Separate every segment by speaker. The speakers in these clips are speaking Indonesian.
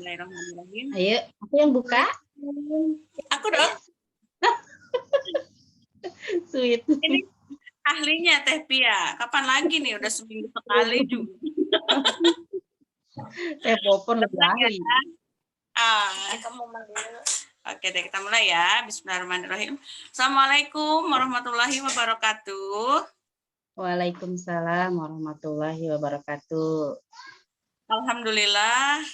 Speaker 1: Bismillahirrahmanirrahim.
Speaker 2: Ayo, aku yang buka.
Speaker 1: Aku dong.
Speaker 2: Sweet.
Speaker 1: Ini ahlinya Teh Pia. Kapan lagi nih? Udah seminggu sekali juga.
Speaker 2: Teh Popon lebih ahli.
Speaker 1: Oke deh, kita mulai ya. Bismillahirrahmanirrahim. Assalamualaikum warahmatullahi wabarakatuh.
Speaker 2: Waalaikumsalam warahmatullahi wabarakatuh.
Speaker 1: Alhamdulillah.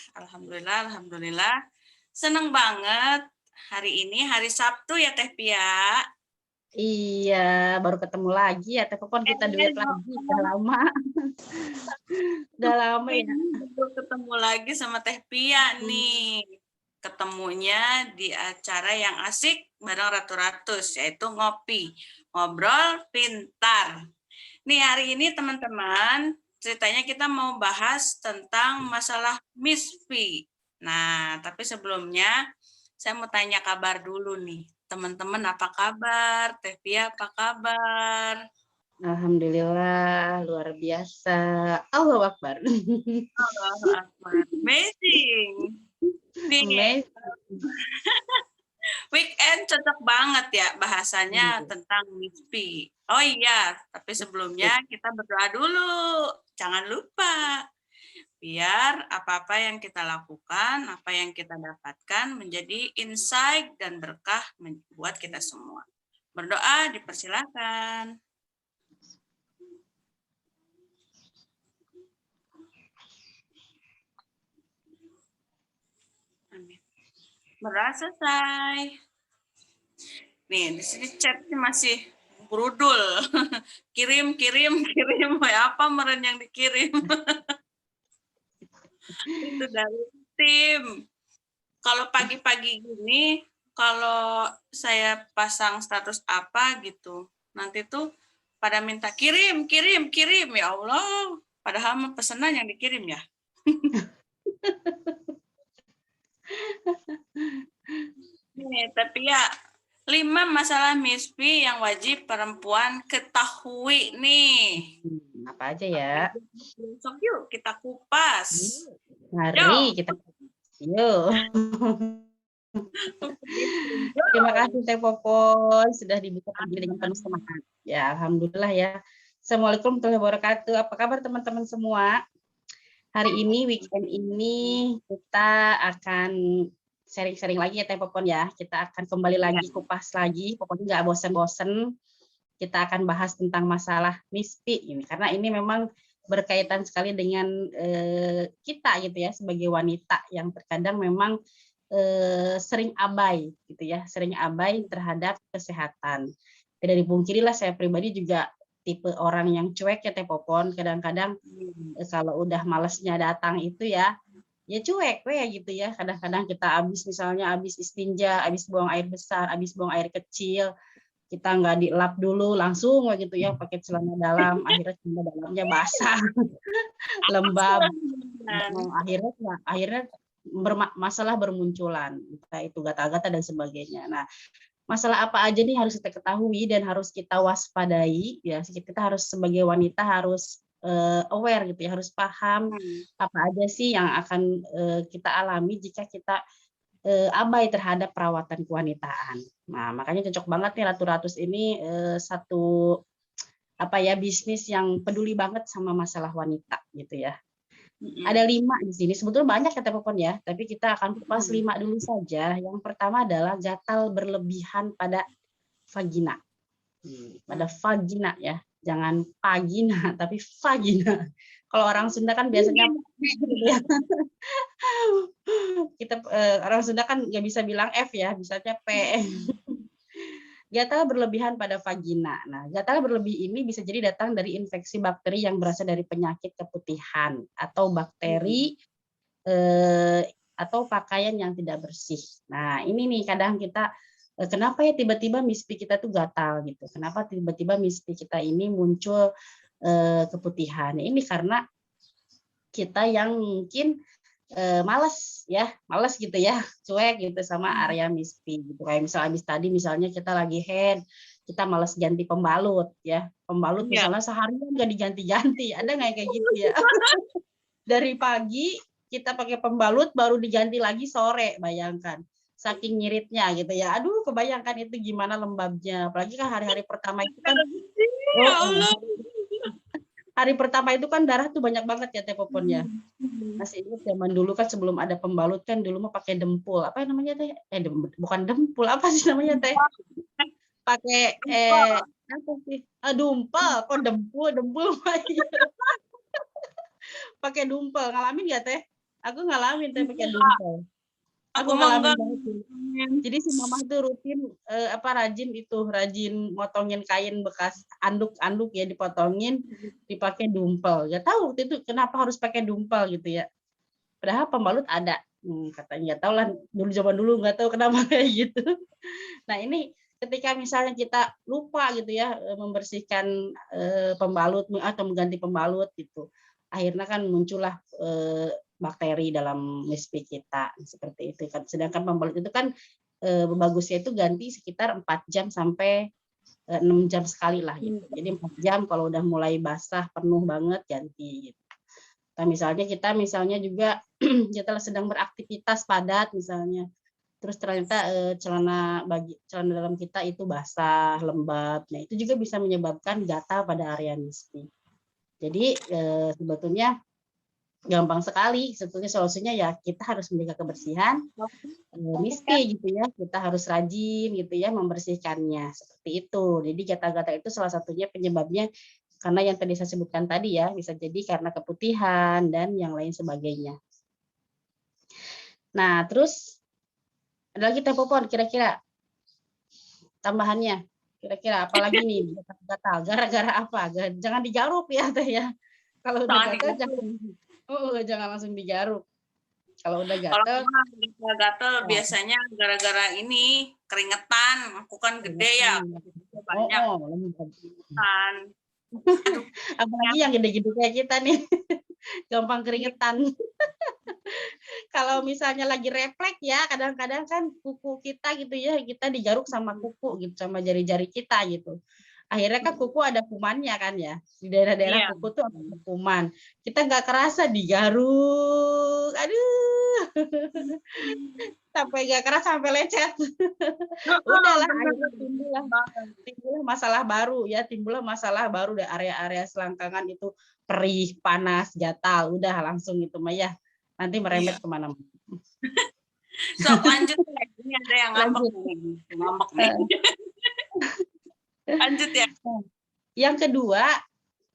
Speaker 1: Seneng banget. Hari ini hari Sabtu ya Teh Pia.
Speaker 2: Iya, baru ketemu lagi ya Teh Popon, kita duet lagi. Udah lama. Udah lama ya.
Speaker 1: Baru ketemu lagi sama Teh Pia nih. Ketemunya di acara yang asik bareng Ratu Ratus, yaitu ngopi. Ngobrol pintar. Nih hari ini teman-teman, ceritanya kita mau bahas tentang masalah Misfi. Nah, tapi sebelumnya saya mau tanya kabar dulu nih. Teman-teman apa kabar? Teh Pia apa kabar?
Speaker 2: Alhamdulillah, luar biasa. Allahu Akbar.
Speaker 1: Allahu Akbar. Amazing. Nih, weekend cocok banget ya bahasanya tentang Misfi. Oh iya, tapi sebelumnya kita berdoa dulu. Jangan lupa. Biar apa-apa yang kita lakukan, apa yang kita dapatkan menjadi insight dan berkah buat kita semua. Berdoa dipersilakan. Amin. Berdoa selesai. Nih, di sini chatnya masih berudul. Kirim. Apa meren yang dikirim? Itu dari tim. Kalau pagi-pagi gini, kalau saya pasang status apa gitu, nanti tuh pada minta kirim. Ya Allah, padahal mah pesanan yang dikirim ya. Nih, tapi ya 5 masalah Misfi yang wajib perempuan ketahui nih.
Speaker 2: Apa aja ya?
Speaker 1: Sok yuk kita kupas.
Speaker 2: Mari kita yuk. Terima kasih Teh Popon sudah dibuka dengan penuh semangat. Ya, alhamdulillah ya. Assalamualaikum warahmatullahi wabarakatuh. Apa kabar teman-teman semua? Hari ini weekend ini kita akan sharing-sharing lagi ya Teh Popon ya. Kita akan kembali lagi kupas lagi. Pokoknya nggak bosan-bosan. Kita akan bahas tentang masalah Misfi ini karena ini memang berkaitan sekali dengan kita gitu ya sebagai wanita yang terkadang memang sering abai gitu ya, sering abai terhadap kesehatan. Tidak dipungkirilah saya pribadi juga tipe orang yang cuek ya Teh Popon. Kadang-kadang kalau udah malesnya datang itu ya cuek ya gitu ya. Kadang-kadang kita habis istinja, habis buang air besar, habis buang air kecil, kita nggak dilap dulu langsung gitu ya pakai celana dalam, akhirnya celana dalamnya basah, lembab. Akhirnya masalah bermunculan, entah itu gatal-gatal dan sebagainya. Nah, masalah apa aja nih harus kita ketahui dan harus kita waspadai ya. Kita harus sebagai wanita harus aware gitu ya, harus paham apa aja sih yang akan kita alami jika kita abai terhadap perawatan kewanitaan. Nah, makanya cocok banget nih Ratu Ratus ini satu bisnis yang peduli banget sama masalah wanita gitu ya. Ada 5 di sini. Sebetulnya banyak ya Teh Popon ya, tapi kita akan kupas 5 dulu saja. Yang pertama adalah gatal berlebihan pada vagina. Pada vagina ya. Jangan pagina, tapi vagina. Kalau orang Sunda kan biasanya kita orang Sunda kan nggak bisa bilang F ya, bisanya P. Gatal berlebihan pada vagina. Nah, gatal berlebih ini bisa jadi datang dari infeksi bakteri yang berasal dari penyakit keputihan atau bakteri atau pakaian yang tidak bersih. Nah, ini nih kadang kita kenapa ya tiba-tiba misfi kita tuh gatal gitu. Kenapa tiba-tiba misfi kita ini muncul keputihan. Ini karena kita yang mungkin malas gitu ya, cuek gitu sama area misfi gitu. Kayak misalnya kita lagi head, kita malas ganti pembalut ya. Pembalut misalnya seharian nggak diganti-ganti, ada nggak kayak gitu ya? Dari pagi kita pakai pembalut baru diganti lagi sore, bayangkan. Saking nyiritnya gitu ya. Aduh, kebayangkan itu gimana lembabnya. Apalagi kan hari-hari pertama itu kan
Speaker 1: Ya Allah.
Speaker 2: hari pertama itu kan darah tuh banyak banget ya Teh Popon ya. Masih ingat zaman dulu kan sebelum ada pembalut kan dulu mah pakai dempul. Apa namanya Teh? Bukan dempul, apa sih namanya Teh? Pakai apa sih? Dumpel, kok dempul pakai dumpel. Ngalamin ya Teh? Aku ngalamin Teh pakai dumpel. Aku ngalamin banget sih. Jadi si mama tuh rutin rajin motongin kain bekas anduk ya, dipotongin, dipakai dumpel. Ya tahu waktu itu kenapa harus pakai dumpel gitu ya. Padahal pembalut ada. Katanya nggak tahu lah, zaman dulu nggak tahu kenapa kayak gitu. Nah ini ketika misalnya kita lupa gitu ya membersihkan pembalut atau mengganti pembalut gitu, akhirnya kan muncullah bakteri dalam mispi kita seperti itu kan. Sedangkan pembalut itu kan bagusnya itu ganti sekitar 4 jam sampai 6 jam sekali lah gitu. Jadi 4 jam kalau udah mulai basah penuh banget ganti gitu. Nah, kita juga kita sedang beraktivitas padat misalnya, terus ternyata celana dalam kita itu basah, lembab. Nah, itu juga bisa menyebabkan gatal pada area mispi. Jadi sebetulnya gampang sekali. Sebetulnya solusinya ya kita harus menjaga kebersihan mispi gitu ya. Kita harus rajin gitu ya membersihkannya seperti itu. Jadi gatal-gatal itu salah satunya penyebabnya karena yang tadi saya sebutkan tadi ya, bisa jadi karena keputihan dan yang lain sebagainya. Nah, terus ada lagi Teh Popon kira-kira tambahannya. Kira-kira apa lagi nih gatal? Gara-gara apa? Jangan digaruk ya Teh ya. Kalau udah gatal jangan langsung digaruk. Kalau udah gatal,
Speaker 1: biasanya gara-gara ini keringetan. Aku kan gede ya. Banyak keringetan.
Speaker 2: Apalagi yang gede-gede kayak kita nih, gampang keringetan. Kalau misalnya lagi refleks ya, kadang-kadang kan kuku kita gitu ya, kita digaruk sama kuku gitu, sama jari-jari kita gitu. Akhirnya kan kuku ada kumannya kan ya, di daerah-daerah kuku tuh ada kuman. Kita nggak kerasa digaruk, aduh, sampai nggak kerasa sampai lecet. Udahlah, akhirnya timbullah masalah baru ya, timbullah masalah baru di area-area selangkangan itu perih, panas, gatal, udah langsung itu mah ya, nanti merembet kemana-mana.
Speaker 1: Sok lanjut, ini ada yang ngambek nih. Lanjut ya.
Speaker 2: Yang kedua,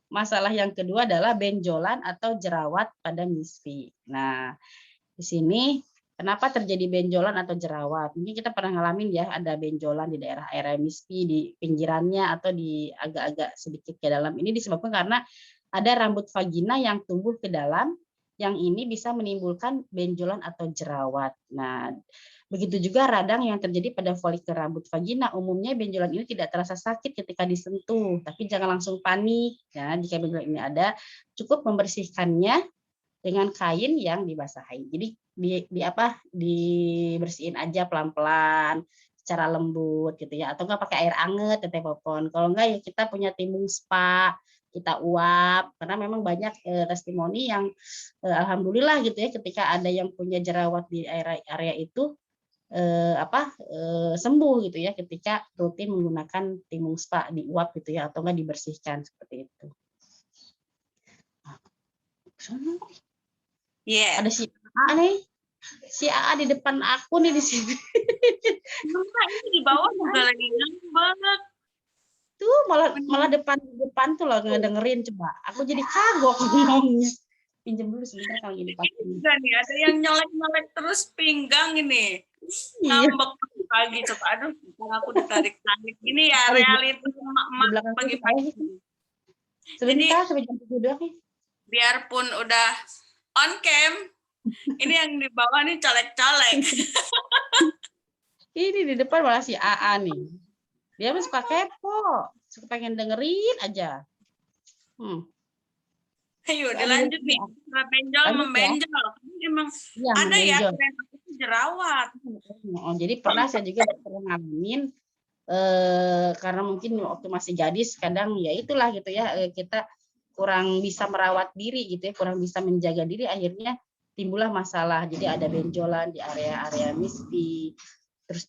Speaker 2: masalah yang kedua adalah benjolan atau jerawat pada mispi. Nah, di sini kenapa terjadi benjolan atau jerawat? Mungkin kita pernah ngalamin ya, ada benjolan di daerah area mispi, di pinggirannya atau di agak-agak sedikit ke dalam. Ini disebabkan karena ada rambut vagina yang tumbuh ke dalam, yang ini bisa menimbulkan benjolan atau jerawat. Nah, begitu juga radang yang terjadi pada folikel rambut vagina. Umumnya benjolan ini tidak terasa sakit ketika disentuh, tapi jangan langsung panik. Ya, jika benjolan ini ada, cukup membersihkannya dengan kain yang dibasahi. Jadi dibersihin aja pelan-pelan, secara lembut gitu ya. Atau enggak pakai air anget, Teh Popon. Kalau enggak ya kita punya timbung spa, kita uap, karena memang banyak testimoni yang alhamdulillah gitu ya, ketika ada yang punya jerawat di area itu sembuh gitu ya ketika rutin menggunakan timbung spa, diuap gitu ya, atau enggak dibersihkan seperti itu. Ada si A nih, si A di depan aku nih di sini.
Speaker 1: Ini di bawah juga lagi ngambek.
Speaker 2: Tuh malah depan tuh loh ngedengerin, coba. Aku jadi kagok ngomongnya. Pinjam dulu sebentar kalau gini Pak.
Speaker 1: Juga nih, ada yang nyolek-nyolek terus pinggang ini. Ngambek pagi, coba. Aduh, aku ditarik-tarik. Ini ya realita emak-emak pagi-pagi.
Speaker 2: Sebentar, sampai jam 7 doang nih.
Speaker 1: Biarpun udah on cam, ini yang di bawah nih colek-colek.
Speaker 2: Ini di depan malah si AA nih. Dia mah suka kepo, suka pengen dengerin aja.
Speaker 1: Ayo dilanjut nih, benjol membenjol. Emang ya, ada ya jerawat.
Speaker 2: Jadi pernah saya juga pernah ngalamin, karena mungkin waktu masih gadis kadang ya itulah gitu ya, kita kurang bisa merawat diri gitu ya, kurang bisa menjaga diri, akhirnya timbullah masalah. Jadi ada benjolan di area-area misfi, terus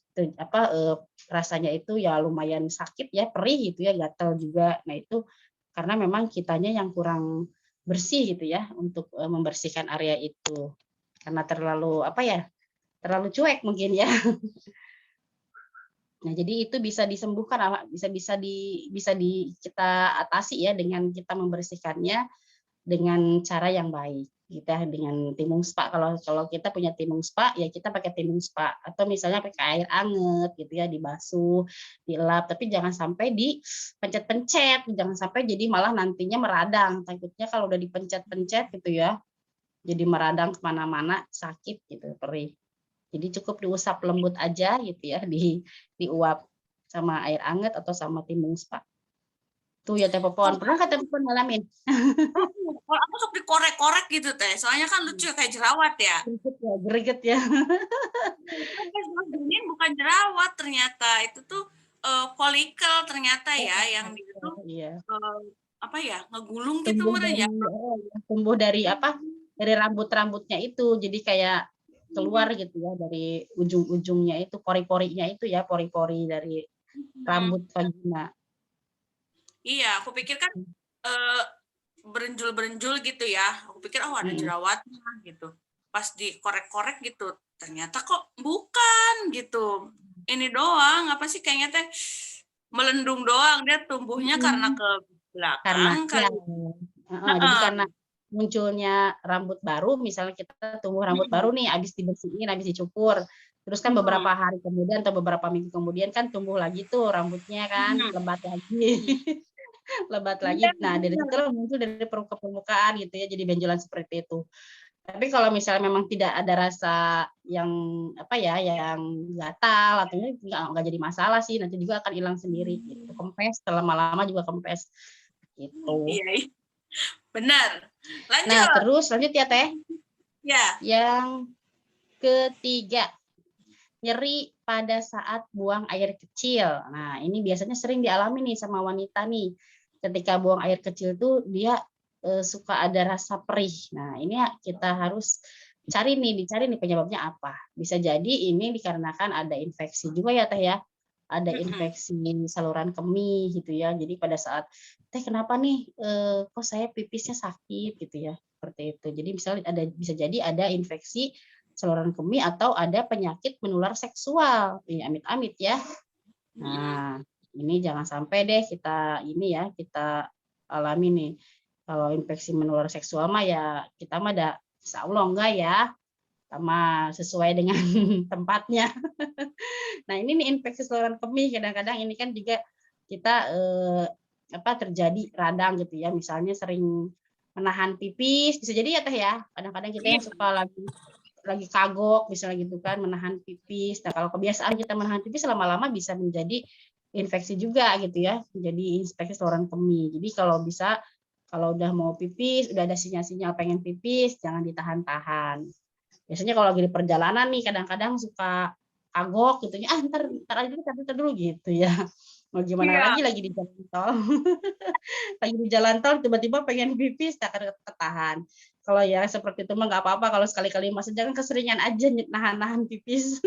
Speaker 2: rasanya itu ya lumayan sakit ya, perih gitu ya, gatal juga. Nah itu karena memang kitanya yang kurang bersih gitu ya untuk membersihkan area itu. Karena terlalu terlalu cuek mungkin ya. Nah, jadi itu bisa disembuhkan, bisa kita atasi ya dengan kita membersihkannya dengan cara yang baik. Kita dengan timun spa, kalau kita punya timun spa ya kita pakai timun spa, atau misalnya pakai air anget gitu ya, dibasuh, dilap, tapi jangan sampai dipencet-pencet, jangan sampai jadi malah nantinya meradang. Takutnya kalau udah dipencet-pencet gitu ya, jadi meradang kemana-mana, sakit gitu, perih. Jadi cukup diusap lembut aja gitu ya, diuap sama air anget atau sama timun spa. Tuh ya Teh Popon, pernah nggak Teh Popon ngalamin?
Speaker 1: Kalau aku suka dikorek-korek gitu teh, soalnya kan lucu kayak jerawat ya.
Speaker 2: Greget ya.
Speaker 1: Ini bukan jerawat ternyata, itu tuh folikel ternyata ya, yang itu
Speaker 2: Iya.
Speaker 1: apa ya, ngegulung gitu
Speaker 2: Tumbuh
Speaker 1: meren
Speaker 2: dari
Speaker 1: ya.
Speaker 2: tumbuh dari dari rambut-rambutnya itu, jadi kayak keluar gitu ya dari ujung-ujungnya itu, pori-porinya itu ya, pori-pori dari rambut vagina.
Speaker 1: Iya, aku pikir kan berenjul-berenjul gitu ya. Aku pikir oh ada jerawatnya gitu. Pas dikorek-korek gitu, ternyata kok bukan gitu. Ini doang, apa sih kayaknya teh melendung doang, dia tumbuhnya karena ke
Speaker 2: Karena
Speaker 1: belakang
Speaker 2: ya,
Speaker 1: kali.
Speaker 2: jadi
Speaker 1: Heeh.
Speaker 2: karena munculnya rambut baru, misalnya kita tumbuh rambut baru nih, habis dibersihin, habis dicukur, terus kan beberapa hari kemudian atau beberapa minggu kemudian kan tumbuh lagi tuh rambutnya kan, lebat lagi. Lebat lagi. Nah, dari situ muncul dari permukaan gitu ya, jadi benjolan seperti itu. Tapi kalau misalnya memang tidak ada rasa yang yang gatal atau nggak jadi masalah sih, nanti juga akan hilang sendiri gitu. Kempes, lama-lama juga kempes gitu.
Speaker 1: Iya, benar.
Speaker 2: Nah,
Speaker 1: Lanjut.
Speaker 2: terus lanjut ya Teh.
Speaker 1: Ya.
Speaker 2: Yang ketiga, nyeri pada saat buang air kecil. Nah, ini biasanya sering dialami nih sama wanita nih. Ketika buang air kecil tuh dia suka ada rasa perih. Nah, ini kita harus dicari nih penyebabnya apa. Bisa jadi ini dikarenakan ada infeksi juga ya Teh ya. Ada infeksi saluran kemih gitu ya. Jadi pada saat Teh kenapa nih kok saya pipisnya sakit gitu ya. Seperti itu. Jadi misalnya bisa jadi ada infeksi saluran kemih atau ada penyakit menular seksual. Ini amit-amit ya. Nah, ini jangan sampai deh kita alami nih. Kalau infeksi menular seksual mah ya kita mah ada insya Allah enggak ya, sama sesuai dengan tempatnya. Nah, ini nih infeksi saluran kemih kadang-kadang ini kan juga kita terjadi radang gitu ya, misalnya sering menahan pipis, bisa jadi ya Teh ya. Kadang-kadang kita yang suka lagi kagok misalnya gitu kan, menahan pipis. Nah, kalau kebiasaan kita menahan pipis lama-lama bisa menjadi infeksi juga gitu ya, menjadi infeksi saluran kemih. Jadi kalau bisa, kalau udah mau pipis, udah ada sinyal-sinyal pengen pipis, jangan ditahan-tahan. Biasanya kalau lagi di perjalanan nih kadang-kadang suka kagok gitu ya, ntar aja dulu gitu ya. Mau gimana
Speaker 1: Iya.
Speaker 2: lagi di jalan tol. Lagi di jalan tol tiba-tiba pengen pipis tak ketahan. Kalau ya seperti itu mah nggak apa-apa, kalau sekali-kali masih jangan keseringan aja nahan-nahan pipis.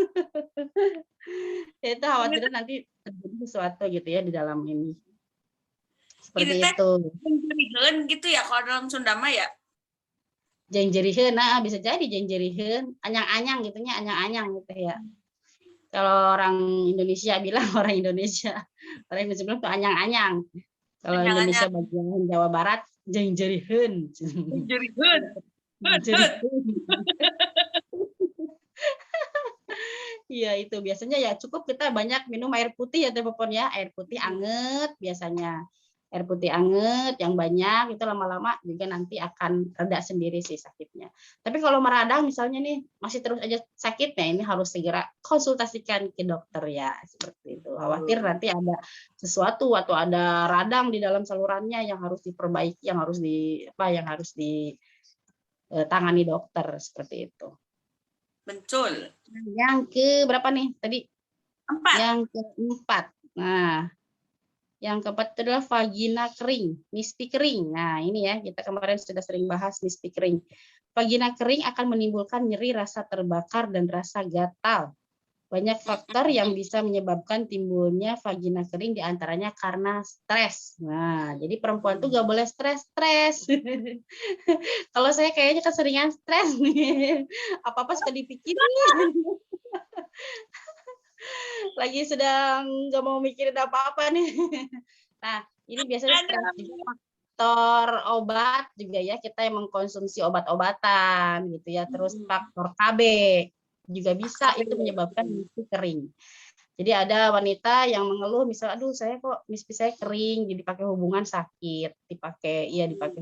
Speaker 2: Ya itu khawatirnya nanti terjadi sesuatu gitu ya di dalam ini.
Speaker 1: Ini
Speaker 2: Seperti
Speaker 1: teh
Speaker 2: itu.
Speaker 1: menjerigen gitu ya kalau dalam Sunda mah ya.
Speaker 2: Jengjeriheun, nah bisa jadi jengjeriheun, anyang-anyang gitunya, anyang-anyang gitu ya. Kalau orang Indonesia bilang orang Indonesia bilang tuh anyang-anyang. Kalau
Speaker 1: Anyang-anyang.
Speaker 2: Indonesia bagian Jawa Barat jengjeriheun.
Speaker 1: Menjerigen.
Speaker 2: Jengjeriheun. Iya itu biasanya ya cukup kita banyak minum air putih ya Teh Popon ya, air putih anget biasanya. Air putih anget yang banyak itu lama-lama juga nanti akan reda sendiri sih sakitnya. Tapi kalau meradang misalnya nih masih terus aja sakitnya, ini harus segera konsultasikan ke dokter ya, seperti itu. Khawatir nanti ada sesuatu atau ada radang di dalam salurannya yang harus diperbaiki, yang harus ditangani dokter seperti itu.
Speaker 1: Betul.
Speaker 2: Yang ke berapa nih tadi?
Speaker 1: 4.
Speaker 2: Yang keempat. Nah, Yang keempat itu adalah vagina kering, mispi kering. Nah, ini ya, kita kemarin sudah sering bahas mispi kering. Vagina kering akan menimbulkan nyeri, rasa terbakar, dan rasa gatal. Banyak faktor yang bisa menyebabkan timbulnya vagina kering, diantaranya karena stres. Nah, jadi perempuan tuh gak boleh stres-stres. Kalau saya kayaknya keseringan stres nih. Apa-apa suka dipikirin. Lagi sedang nggak mau mikirin apa-apa nih. Nah, ini biasanya stres juga faktor obat juga ya, kita yang mengkonsumsi obat-obatan gitu ya. Terus faktor KB juga bisa itu menyebabkan mispi kering. Jadi ada wanita yang mengeluh misal, aduh saya kok mispi saya kering, jadi pakai hubungan sakit, dipakai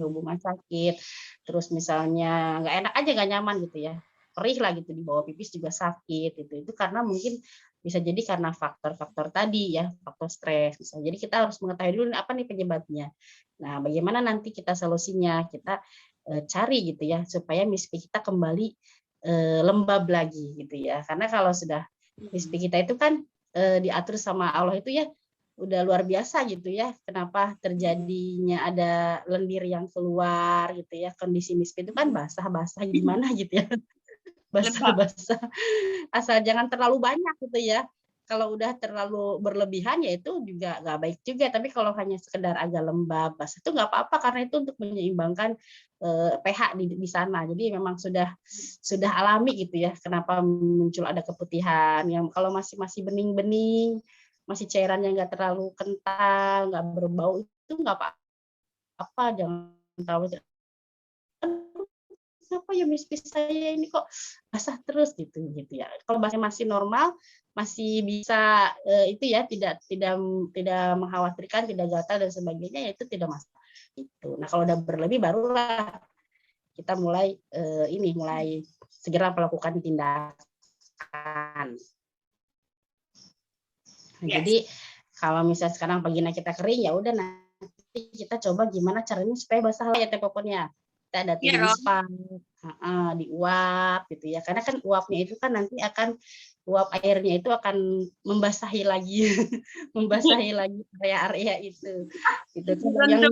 Speaker 2: hubungan sakit. Terus misalnya nggak enak aja, nggak nyaman gitu ya, perih lah gitu, di bawah pipis juga sakit gitu. Itu karena mungkin bisa jadi karena faktor-faktor tadi ya, faktor stres. Misalnya. Jadi kita harus mengetahui dulu apa nih penyebabnya. Nah, bagaimana nanti kita solusinya, kita cari gitu ya, supaya mispi kita kembali lembab lagi gitu ya. Karena kalau sudah mispi kita itu kan diatur sama Allah itu ya udah luar biasa gitu ya. Kenapa terjadinya ada lendir yang keluar gitu ya, kondisi mispi itu kan basah-basah gimana gitu ya. Basah-basah. Asal jangan terlalu banyak gitu ya. Kalau udah terlalu berlebihan ya itu juga nggak baik juga. Tapi kalau hanya sekedar agak lembab, basah itu nggak apa-apa karena itu untuk menyeimbangkan pH di sana. Jadi memang sudah alami gitu ya. Kenapa muncul ada keputihan? Yang kalau masih bening-bening, masih cairannya nggak terlalu kental, nggak berbau itu nggak apa-apa. Jangan terlalu kenapa ya mispi saya ini kok basah terus gitu ya. Kalau basah masih normal, masih bisa itu ya tidak mengkhawatirkan, tidak gatal dan sebagainya, ya itu tidak masalah. Itu. Nah kalau udah berlebih barulah kita mulai segera melakukan tindakan. Nah, jadi kalau misalnya sekarang vagina kita kering, ya udah nanti kita coba gimana caranya supaya basah ya pokoknya. Kita ada spa, diuap gitu ya. Karena kan uapnya itu kan nanti akan uap airnya itu akan membasahi lagi membasahi lagi area-area itu. Gitu. Yang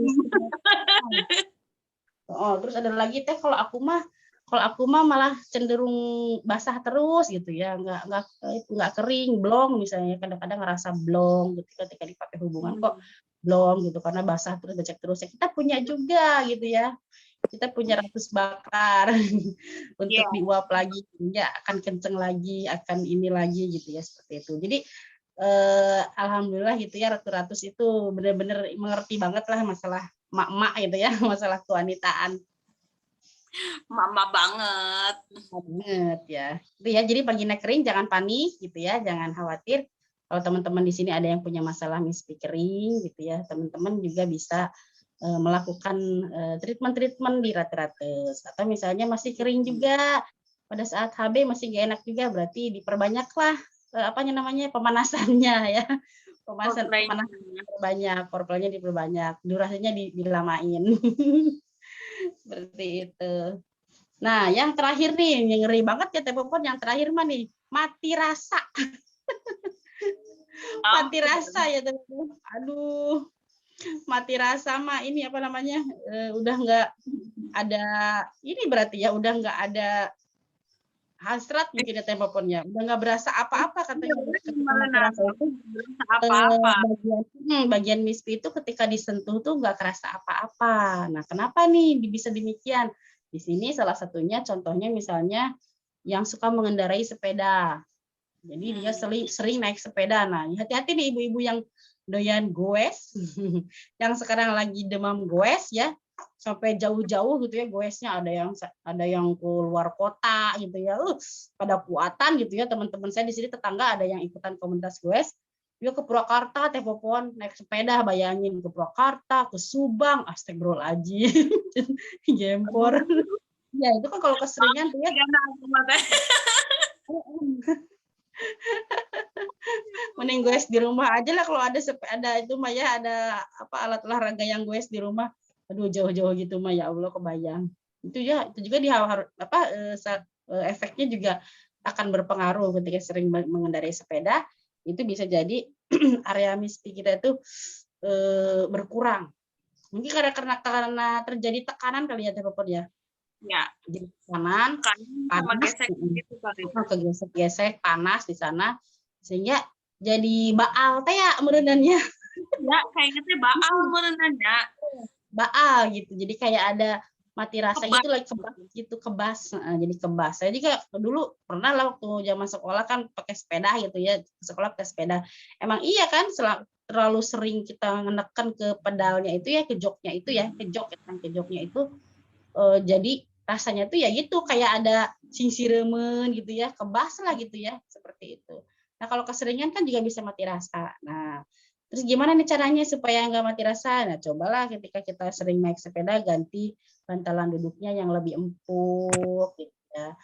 Speaker 2: terus ada lagi kalau aku mah malah cenderung basah terus gitu ya, nggak kering, blong misalnya, kadang-kadang ngerasa blong gitu ketika dipakai hubungan kok blong gitu karena basah terus, becek terus. Ya kita punya juga gitu ya. Kita punya ratus bakar untuk diuap lagi, ya akan kenceng lagi, akan ini lagi gitu ya, seperti itu. Jadi alhamdulillah gitu ya, Ratu Ratus itu benar-benar mengerti banget lah masalah mak-mak gitu ya, masalah kewanitaan.
Speaker 1: Mama banget.
Speaker 2: Banget ya. Itu ya, jadi vagina kering jangan panik gitu ya, jangan khawatir. Kalau teman-teman di sini ada yang punya masalah mispi kering gitu ya, teman-teman juga bisa melakukan treatment di Ratu Ratus. Atau misalnya masih kering juga pada saat HB masih gak enak juga, berarti diperbanyaklah pemanasannya ya. Pemanasan diperbanyak, foreplay-nya diperbanyak, durasinya dilamain. Seperti itu. Nah, yang terakhir nih, yang ngeri banget ya Tepopon, yang terakhir mah nih, mati rasa. Mati rasa ya Tepopon. Aduh, mati rasa mah ini apa namanya, udah nggak ada, ini berarti ya udah nggak ada hasrat mungkin ya Tepoponnya, udah nggak berasa apa-apa katanya. Bagian mispi itu ketika disentuh tuh nggak kerasa apa-apa. Nah, kenapa nih bisa demikian? Di sini salah satunya contohnya misalnya yang suka mengendarai sepeda. Jadi dia sering naik sepeda. Nah, hati-hati nih ibu-ibu yang doyan goes, yang sekarang lagi demam goes ya, sampai jauh-jauh gitu ya goesnya, ada yang keluar kota gitu ya, pada kuatan gitu ya. Teman-teman saya di sini tetangga ada yang ikutan komunitas goes, dia ke Purwakarta Tepopon naik sepeda, bayangin, ke Purwakarta, ke Subang, astagfirullahaladzim, gempor. Ya itu kan kalau keseringan tuh ya. Mending goes di rumah aja lah, kalau ada itu mah ya, ada alat olahraga yang goes di rumah. Aduh jauh-jauh gitu mah ya Allah, kebayang. Itu juga efeknya juga akan berpengaruh ketika sering mengendarai sepeda. Itu bisa jadi area mispi kita itu berkurang. Mungkin karena terjadi tekanan kali ya Teh Popon ya.
Speaker 1: Ya,
Speaker 2: Jadi tekanan,
Speaker 1: kan sama
Speaker 2: panas,
Speaker 1: gesek gitu kali.
Speaker 2: kegesek-gesek, panas di sana, sehingga jadi baal teh ya merenannya.
Speaker 1: Ya, kayaknya teh baal merenanya.
Speaker 2: Baal gitu. Jadi kayak ada mati rasa
Speaker 1: Kebas.
Speaker 2: gitu lagi kebas gitu, kebas. Jadi kebas. Saya juga dulu pernah lah waktu zaman sekolah kan pakai sepeda gitu ya, sekolah pakai sepeda. Emang iya kan terlalu sering kita menekan ke pedalnya itu ya, ke joknya itu ya, ke joknya itu jadi rasanya tuh ya gitu kayak ada singsiremen gitu ya, kebas lah gitu ya, seperti itu. Nah, kalau keseringan kan juga bisa mati rasa. Nah, terus gimana nih caranya supaya nggak mati rasa? Nah, cobalah ketika kita sering naik sepeda ganti bantalan duduknya yang lebih empuk gitu ya.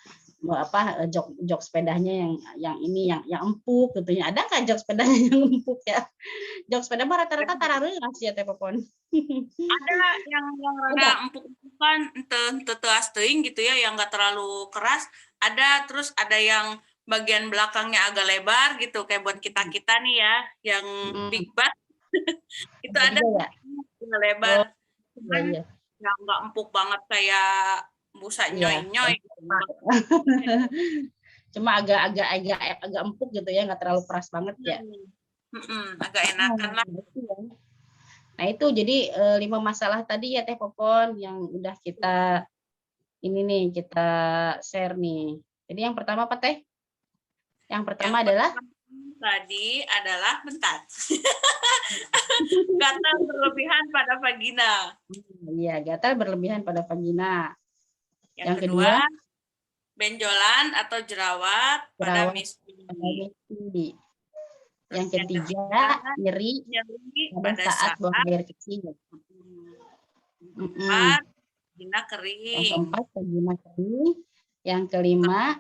Speaker 2: Jok sepedanya yang empuk gitu ya. Ada nggak jok sepedanya yang empuk ya? Jok sepeda mah rata-rata tarareus ya Teh Popon.
Speaker 1: Ada yang rada
Speaker 2: Ada.
Speaker 1: empuk-empukan, ente teas teuing gitu ya, yang enggak terlalu keras. Ada, terus ada yang bagian belakangnya agak lebar gitu, kayak buat kita-kita nih ya, yang big butt. Itu ada
Speaker 2: Juga ya.
Speaker 1: yang lebar.
Speaker 2: Oh, iya
Speaker 1: Cuman
Speaker 2: iya.
Speaker 1: yang enggak empuk banget kayak busa
Speaker 2: Iya.
Speaker 1: nyoy-nyoy.
Speaker 2: Cuma agak empuk gitu ya, nggak terlalu keras banget ya.
Speaker 1: Agak enakan lah.
Speaker 2: Nah itu jadi 5 masalah tadi ya Teh Popon yang udah kita kita share nih. Jadi yang pertama apa Teh? Yang pertama adalah
Speaker 1: Tadi adalah bentar. Gatal berlebihan pada vagina.
Speaker 2: Iya, gatal berlebihan pada vagina.
Speaker 1: Yang kedua, benjolan atau jerawat pada misi.
Speaker 2: Yang ketiga, nyeri pada saat buang air kecil.
Speaker 1: Keempat, vagina
Speaker 2: Yang
Speaker 1: kering.
Speaker 2: keempat, vagina kering. Yang kelima,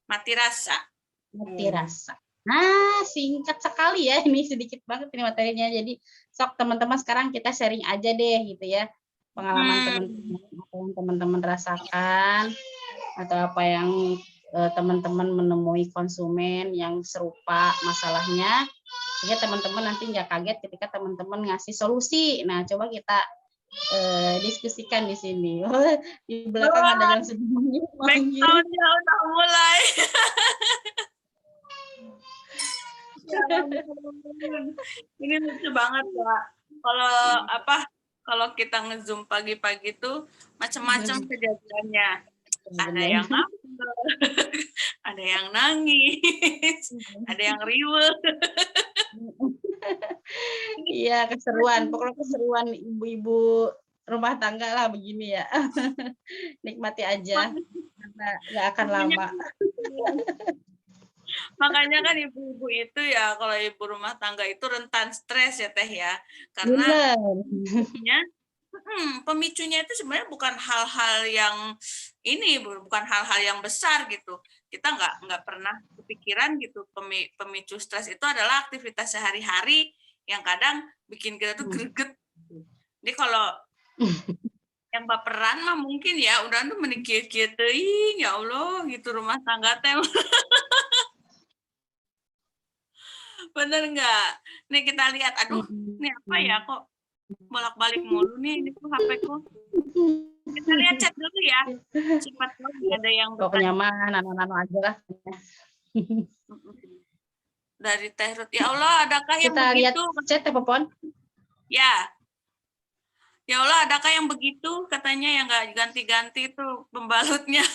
Speaker 1: mati rasa.
Speaker 2: Mati rasa. Nah, singkat sekali ya, ini sedikit banget ini materinya. Jadi, sok teman-teman sekarang kita sharing aja deh gitu ya. Pengalaman teman-teman, apa yang teman-teman rasakan, atau apa yang teman-teman menemui konsumen yang serupa masalahnya. Sehingga teman-teman nanti nggak kaget ketika teman-teman ngasih solusi. Nah, coba kita diskusikan di sini. Di belakang ada yang sedih.
Speaker 1: Background-nya udah mulai. Ini lucu banget ya. Kalau kita ngezoom pagi-pagi tuh macam-macam kejadiannya. Ada yang ngambek, ada yang nangis, ada yang riweuh.
Speaker 2: Iya, keseruan. Pokoknya keseruan ibu-ibu rumah tangga lah begini ya. Nikmati aja. Karena nggak akan lama.
Speaker 1: Makanya kan ibu-ibu itu ya, kalau ibu rumah tangga itu rentan stres ya Teh ya. Karena pemicunya itu sebenarnya bukan hal-hal yang bukan hal-hal yang besar gitu. Kita nggak pernah kepikiran gitu pemicu stres itu adalah aktivitas sehari-hari yang kadang bikin kita tuh greget. Jadi kalau yang baperan mah mungkin ya udah tuh menikir-kir teuing, ya Allah gitu rumah tangga teh. Bener nggak? Nih kita lihat, aduh, ini apa ya kok bolak-balik mulu nih ini tuh HP-ku. Kita lihat chat dulu ya. Cepat ada yang
Speaker 2: pokoknya mah nano-nano aja lah.
Speaker 1: Dari Teh Ruth. Ya Allah, adakah yang
Speaker 2: kita
Speaker 1: begitu?
Speaker 2: Lihat chat ya Popon?
Speaker 1: Ya. Ya Allah, adakah yang begitu? Katanya yang nggak ganti-ganti tuh pembalutnya.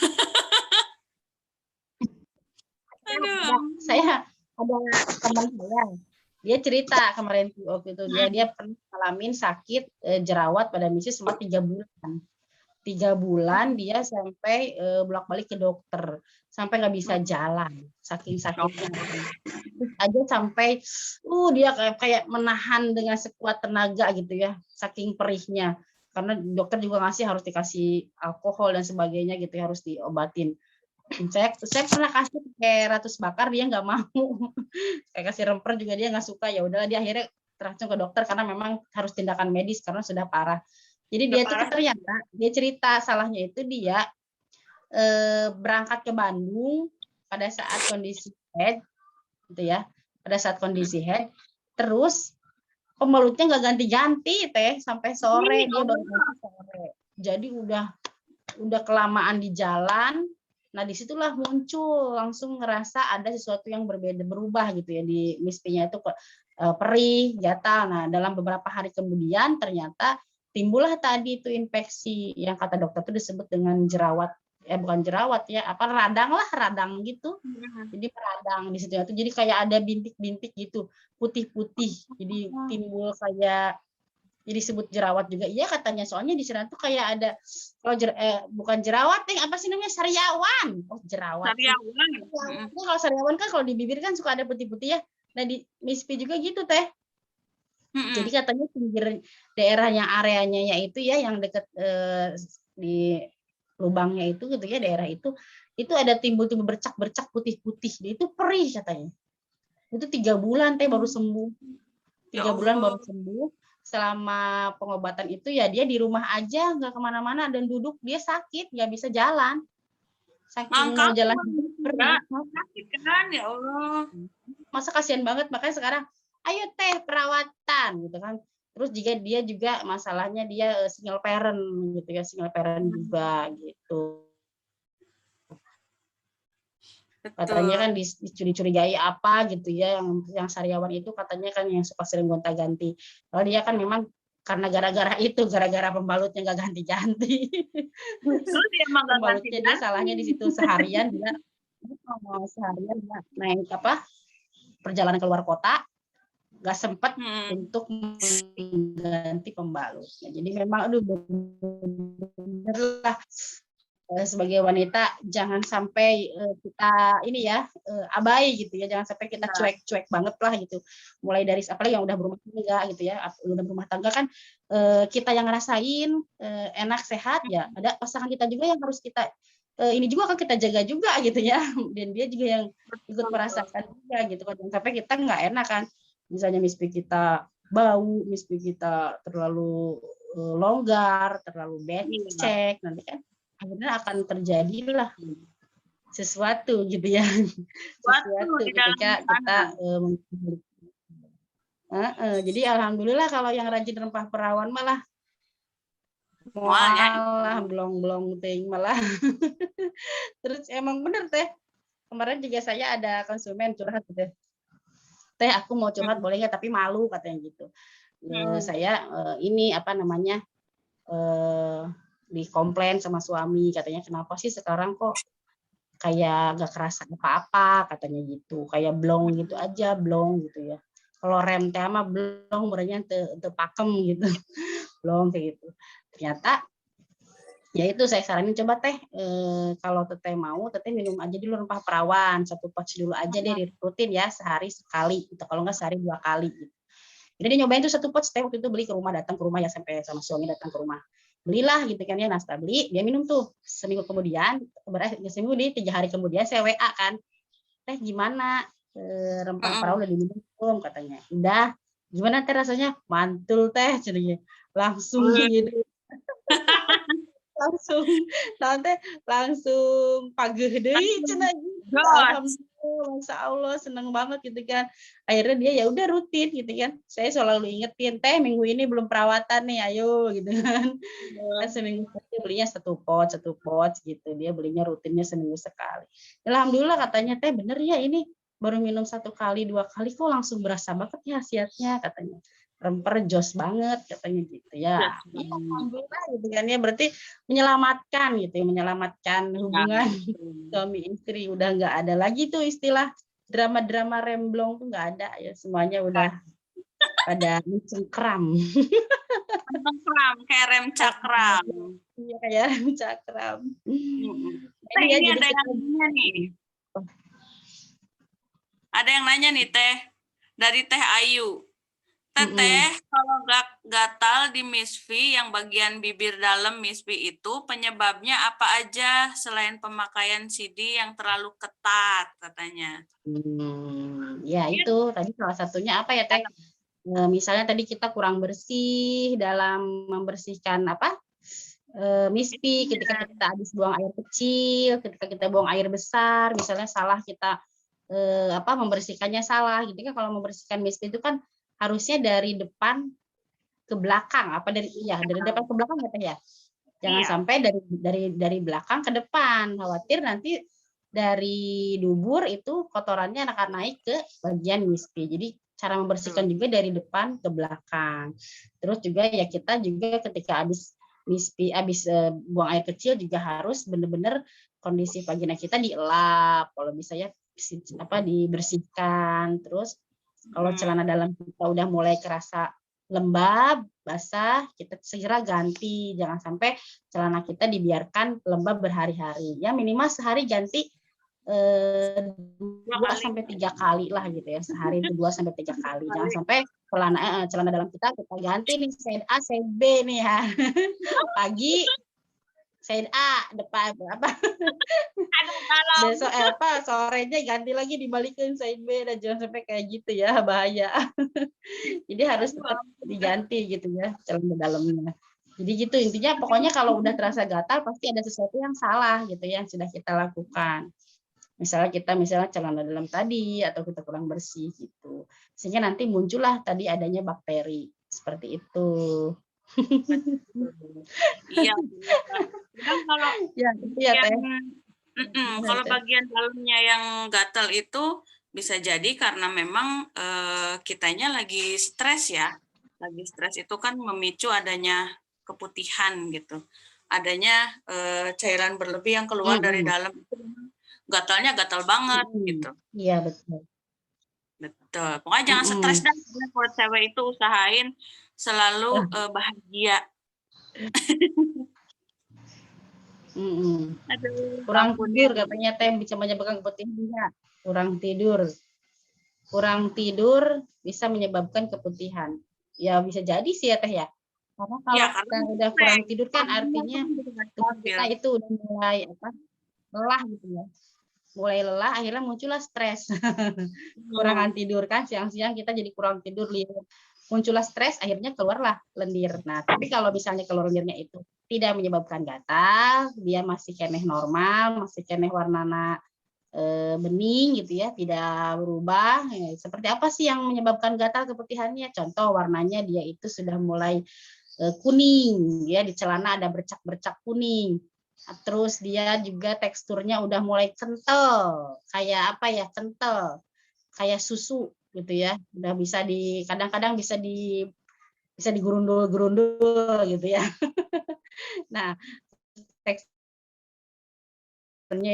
Speaker 2: Aduh. Saya ada teman saya, dia cerita kemarin waktu itu dia pernah ngalamin sakit jerawat pada misi selama 3 bulan. 3 bulan dia sampai bolak-balik ke dokter, sampai nggak bisa jalan, saking sakitnya. Aja sampai dia kayak menahan dengan sekuat tenaga gitu ya, saking perihnya. Karena dokter juga harus dikasih alkohol dan sebagainya gitu, harus diobatin. Saya pernah kasih pakai ratus bakar, dia nggak mau. Kayak kasih remper juga dia nggak suka. Ya udahlah, dia akhirnya langsung ke dokter karena memang harus tindakan medis karena sudah parah. Jadi dia tuh ternyata dia cerita salahnya itu dia berangkat ke Bandung pada saat kondisi head gitu ya, pada saat kondisi head, terus pembalutnya nggak ganti-ganti teh sampai sore, dia baru ganti sore. Jadi udah kelamaan di jalan. Nah disitulah muncul langsung ngerasa ada sesuatu yang berbeda, berubah gitu ya di mispinya itu perih, gatal. Nah dalam beberapa hari kemudian ternyata timbullah tadi itu infeksi yang kata dokter itu disebut dengan jerawat, bukan jerawat ya, apa radang gitu. Jadi meradang di situ. Jadi kayak ada bintik-bintik gitu, putih-putih. Jadi timbul kayak, jadi disebut jerawat juga. Iya katanya, soalnya di sana tuh kayak ada, kalau bukan jerawat, apa sih namanya, sariawan. Oh jerawat.
Speaker 1: Sariawan.
Speaker 2: Kalau sariawan kan kalau di bibir kan suka ada putih-putih ya. Nah di MISPI juga gitu teh. Jadi katanya pinggir daerah yang areanya yaitu ya yang dekat di lubangnya itu gitu ya, daerah itu ada timbul-timbul bercak-bercak putih-putih. Itu perih katanya. Itu 3 bulan teh baru sembuh. 3 bulan baru sembuh. Selama pengobatan itu ya dia di rumah aja, nggak kemana-mana, dan duduk dia sakit, nggak bisa jalan. Saking mau jalan
Speaker 1: sakit kan, ya Allah.
Speaker 2: Masa kasihan banget, makanya sekarang ayo teh perawatan gitu kan. Terus juga dia juga masalahnya dia single parent gitu ya, single parent juga gitu. Katanya kan dicurigai apa gitu ya, yang sariawan itu katanya kan yang suka sering gonta-ganti. Kalau dia kan memang karena gara-gara pembalutnya nggak ganti-ganti. Pembalutnya dia salahnya di situ, seharian dia naik perjalanan keluar kota, nggak sempat untuk mengganti pembalutnya. Jadi memang bener lah, sebagai wanita jangan sampai kita ini ya abai gitu ya, jangan sampai kita cuek banget lah gitu. Mulai dari apalagi yang udah berumah tangga gitu ya, udah berumah tangga kan kita yang ngerasain enak sehat ya, ada pasangan kita juga yang harus kita ini juga kan kita jaga juga gitu ya, dan dia juga yang ikut merasakan juga gitu kan, sampai kita nggak enak kan, misalnya MISPI kita bau, MISPI kita terlalu longgar, terlalu becek, nanti kan akhirnya akan terjadilah sesuatu gitu ya, sesuatu ketika kita jadi alhamdulillah kalau yang rajin rempah perawan malah blong-blong ting malah. Terus emang bener teh, kemarin juga saya ada konsumen curhat gitu, teh aku mau curhat boleh nggak, tapi malu katanya gitu. Saya ini apa namanya dikomplain sama suami, katanya kenapa sih sekarang kok kayak gak kerasa apa-apa katanya gitu, kayak blong gitu aja, blong gitu ya. Kalau rem teh mah blong berarti teu pakem gitu. Blong kayak gitu. Ternyata ya itu saya saranin coba teh kalau teteh mau, teteh minum aja dulu rempah perawan 1 pouch dulu aja deh, rutin ya, sehari sekali gitu, kalau enggak sehari 2 kali gitu. Jadi dia nyobain tuh 1 pouch teh, waktu itu beli datang ke rumah ya, sampai sama suami datang ke rumah. Belilah gitu kan ya, setelah beli dia minum tuh, seminggu kemudian, seminggu di 3 hari kemudian saya WA kan, teh gimana rempah perawan udah diminum belum katanya. Udah, gimana teh rasanya, mantul teh jadinya, langsung gitu. langsung pageuh deui cenah. Alhamdulillah, Masya Allah, seneng banget gitu kan. Akhirnya dia ya udah rutin gitu kan. Saya selalu ingetin, teh minggu ini belum perawatan nih, ayo gitu kan. Kan seminggu sekali belinya 1 pouch gitu. Dia belinya rutinnya seminggu sekali. Alhamdulillah katanya, teh bener ya ini baru minum 1 kali 2 kali kok langsung berasa banget ya khasiatnya katanya. Remper jos banget katanya gitu ya. Iya, alhamdulillah gitu kan ya, berarti menyelamatkan gitu ya, menyelamatkan hubungan suami istri, udah nggak ada lagi tuh istilah drama-drama remblong tuh nggak ada ya, semuanya udah pada mencengkram.
Speaker 1: Mencengkram kayak rem cakram.
Speaker 2: Iya kayak rem cakram.
Speaker 1: Teh, ini ada yang nanya nih. Ada yang nanya nih Teh, dari Teh Ayu. Teteh, kalau gatal di MISFI yang bagian bibir dalam MISFI itu penyebabnya apa aja selain pemakaian CD yang terlalu ketat katanya?
Speaker 2: Ya itu tadi salah satunya apa ya Teh? Misalnya tadi kita kurang bersih dalam membersihkan MISFI, ketika kita habis buang air kecil, ketika kita buang air besar, misalnya salah kita membersihkannya salah gitu kan. Kalau membersihkan MISFI itu kan harusnya dari depan ke belakang, apa dari depan ke belakang ya Teh ya. Jangan
Speaker 1: Iya.
Speaker 2: sampai dari belakang ke depan, khawatir nanti dari dubur itu kotorannya akan naik ke bagian mispi. Jadi cara membersihkan juga dari depan ke belakang. Terus juga ya kita juga ketika habis buang air kecil juga harus benar-benar kondisi vagina kita dielap, kalau bisa ya dibersihkan. Terus kalau celana dalam kita udah mulai kerasa lembab, basah, kita segera ganti. Jangan sampai celana kita dibiarkan lembab berhari-hari. Ya minimal sehari ganti 2-3 kali lah gitu ya. Sehari itu 2-3 kali. Jangan sampai celana dalam kita ganti nih size A, size B nih ya. Pagi size A, depan apa? Besok sorenya ganti lagi dibalikin size B, dan jangan sampai kayak gitu ya, bahaya. Jadi harus tetap diganti gitu ya celana dalamnya. Jadi gitu intinya, pokoknya kalau udah terasa gatal pasti ada sesuatu yang salah gitu ya yang sudah kita lakukan. Misalnya celana dalam tadi atau kita kurang bersih gitu. Sehingga nanti muncullah tadi adanya bakteri seperti itu.
Speaker 1: Iya. Kan kalau
Speaker 2: ya, itu ya Teh.
Speaker 1: kalau bagian dalamnya yang gatal itu bisa jadi karena memang kitanya lagi stres ya. Lagi stres itu kan memicu adanya keputihan gitu. Adanya cairan berlebih yang keluar dari dalam itu gatalnya gatal banget gitu.
Speaker 2: Iya, betul.
Speaker 1: Betul. Pokoknya jangan stres dah. Buat cewek itu usahain selalu bahagia.
Speaker 2: Kurang tidur katanya Teh bisa menyebabkan keputihan. Kurang tidur bisa menyebabkan keputihan. Ya bisa jadi sih ya Teh ya. Karena kalau kita udah kurang tidur kan artinya tubuh kita itu udah mulai lelah gitu ya. Mulai lelah, akhirnya muncullah stres. Kurangan tidur kan, siang-siang kita jadi kurang tidur, muncullah stres, akhirnya keluarlah lendir. Nah, tapi kalau misalnya keluar lendirnya itu tidak menyebabkan gatal, dia masih keneh normal, masih keneh warnana bening gitu ya, tidak berubah. Seperti apa sih yang menyebabkan gatal keputihannya? Contoh warnanya dia itu sudah mulai kuning, ya di celana ada bercak-bercak kuning. Terus dia juga teksturnya udah mulai kental, kayak apa ya, kental, kayak susu gitu ya. Udah bisa kadang-kadang bisa digurundul-gerundul gitu ya. Nah, teksturnya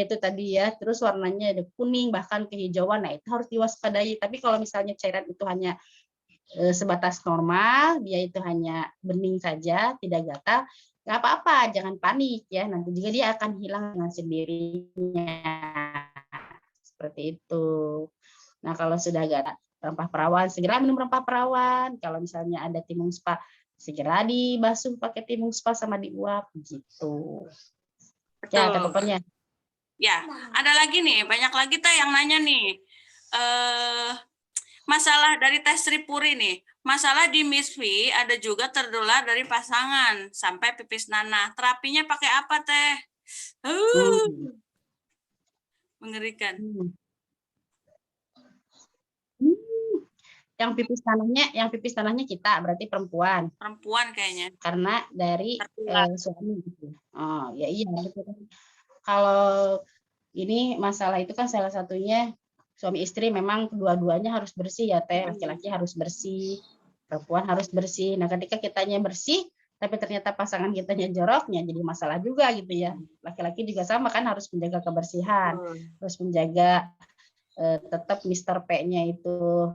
Speaker 2: itu tadi ya, terus warnanya ada kuning bahkan kehijauan. Nah, itu harus diwaspadai. Tapi kalau misalnya cairan itu hanya sebatas normal, dia itu hanya bening saja, tidak gatal, nggak apa-apa, jangan panik ya. Nanti juga dia akan hilang dengan sendirinya. Seperti itu. Nah, kalau sudah gatal rempah perawan, segera minum rempah perawan. Kalau misalnya ada timun spa, segera dibasuh pakai timun spa sama diuap gitu.
Speaker 1: Betul.
Speaker 2: Ya, tanggapannya.
Speaker 1: Ya, ada lagi nih, banyak lagi Teh yang nanya nih. Masalah dari tes Tripuri nih, masalah di misfi ada juga tertular dari pasangan sampai pipis nanah. Terapinya pakai apa Teh? Mengerikan.
Speaker 2: Yang pipis tanahnya kita berarti perempuan.
Speaker 1: Perempuan kayaknya.
Speaker 2: Karena dari suami gitu. Oh, ya iya. Kalau ini masalah itu kan salah satunya suami istri memang kedua-duanya harus bersih ya Teh. Laki-laki harus bersih, perempuan harus bersih. Nah, ketika kitanya bersih tapi ternyata pasangan kitanya joroknya jadi masalah juga gitu ya. Laki-laki juga sama kan, harus menjaga kebersihan, harus menjaga tetap Mr. P-nya itu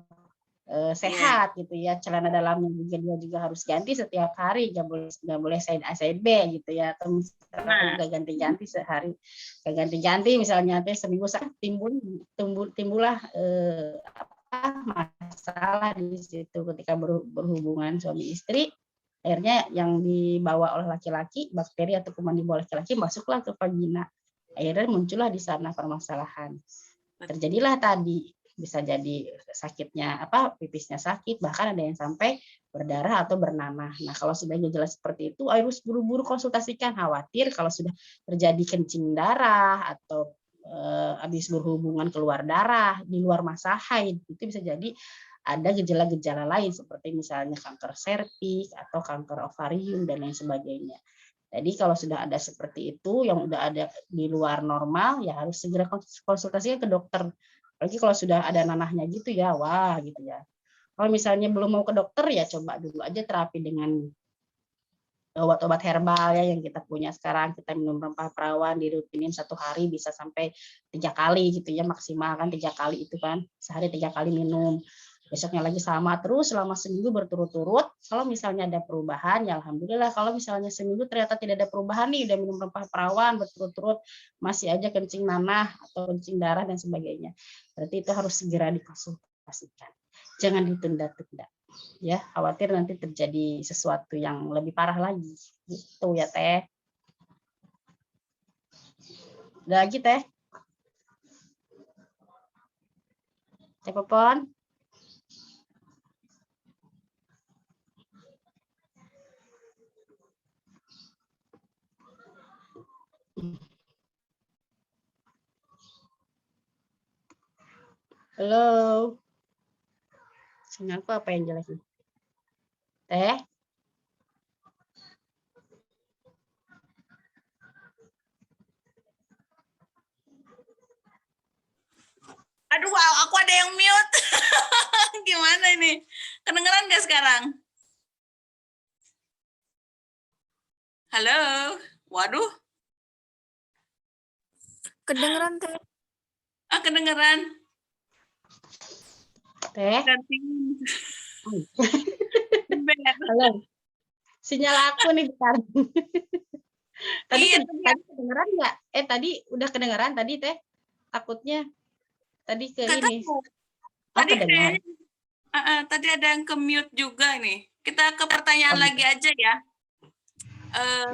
Speaker 2: sehat gitu ya. Celana dalamnya juga dia juga harus ganti setiap hari, nggak boleh side A side B gitu ya. Atau misalnya nggak ganti-ganti sehari, nggak ganti-ganti misalnya seminggu timbullah masalah di situ ketika berhubungan suami istri. Akhirnya yang dibawa oleh laki-laki, bakteri atau kuman dibawa oleh laki-laki masuklah ke vagina. Akhirnya muncullah di sana permasalahan. Terjadilah tadi, bisa jadi sakitnya pipisnya sakit, bahkan ada yang sampai berdarah atau bernanah. Nah, kalau sudah jelas seperti itu harus buru-buru konsultasikan. Khawatir kalau sudah terjadi kencing darah atau habis berhubungan keluar darah di luar masa haid, itu bisa jadi ada gejala-gejala lain seperti misalnya kanker serviks atau kanker ovarium dan lain sebagainya. Jadi kalau sudah ada seperti itu yang udah ada di luar normal ya harus segera konsultasikan ke dokter. Apalagi kalau sudah ada nanahnya gitu ya, wah gitu ya. Kalau misalnya belum mau ke dokter ya coba dulu aja terapi dengan obat-obat herbal ya yang kita punya sekarang. Kita minum rempah perawan dirutinin 1 hari bisa sampai 3 kali gitu ya, maksimal kan 3 kali itu kan, sehari 3 kali minum. Besoknya lagi sama terus selama seminggu berturut-turut. Kalau misalnya ada perubahan ya alhamdulillah. Kalau misalnya seminggu ternyata tidak ada perubahan nih, udah minum rempah perawan berturut-turut masih aja kencing nanah atau kencing darah dan sebagainya, berarti itu harus segera dikonsultasikan. Jangan ditunda-tunda. Ya, khawatir nanti terjadi sesuatu yang lebih parah lagi. Gitu ya, Teh. Udah lagi, Teh? Teh Popon? Halo? Sinyalku apa yang jelek nih? Teh?
Speaker 1: Aduh, wow, aku ada yang mute. Gimana ini? Kedengeran nggak sekarang? Halo? Waduh,
Speaker 3: Kedengeran Teh.
Speaker 1: kedengeran.
Speaker 2: Teh?
Speaker 1: Ganti.
Speaker 2: Halo? Sinyal aku nih, bentar. Tadi,
Speaker 1: Iya,
Speaker 2: tadi kedengeran nggak? Tadi udah kedengeran tadi, Teh? Takutnya tadi ke
Speaker 1: nggak
Speaker 2: ini.
Speaker 1: tahu.
Speaker 2: Oh,
Speaker 1: Tadi
Speaker 2: kedengar.
Speaker 1: kayaknya, tadi ada yang ke mute juga nih. Kita ke pertanyaan
Speaker 2: Oh,
Speaker 1: lagi aja ya.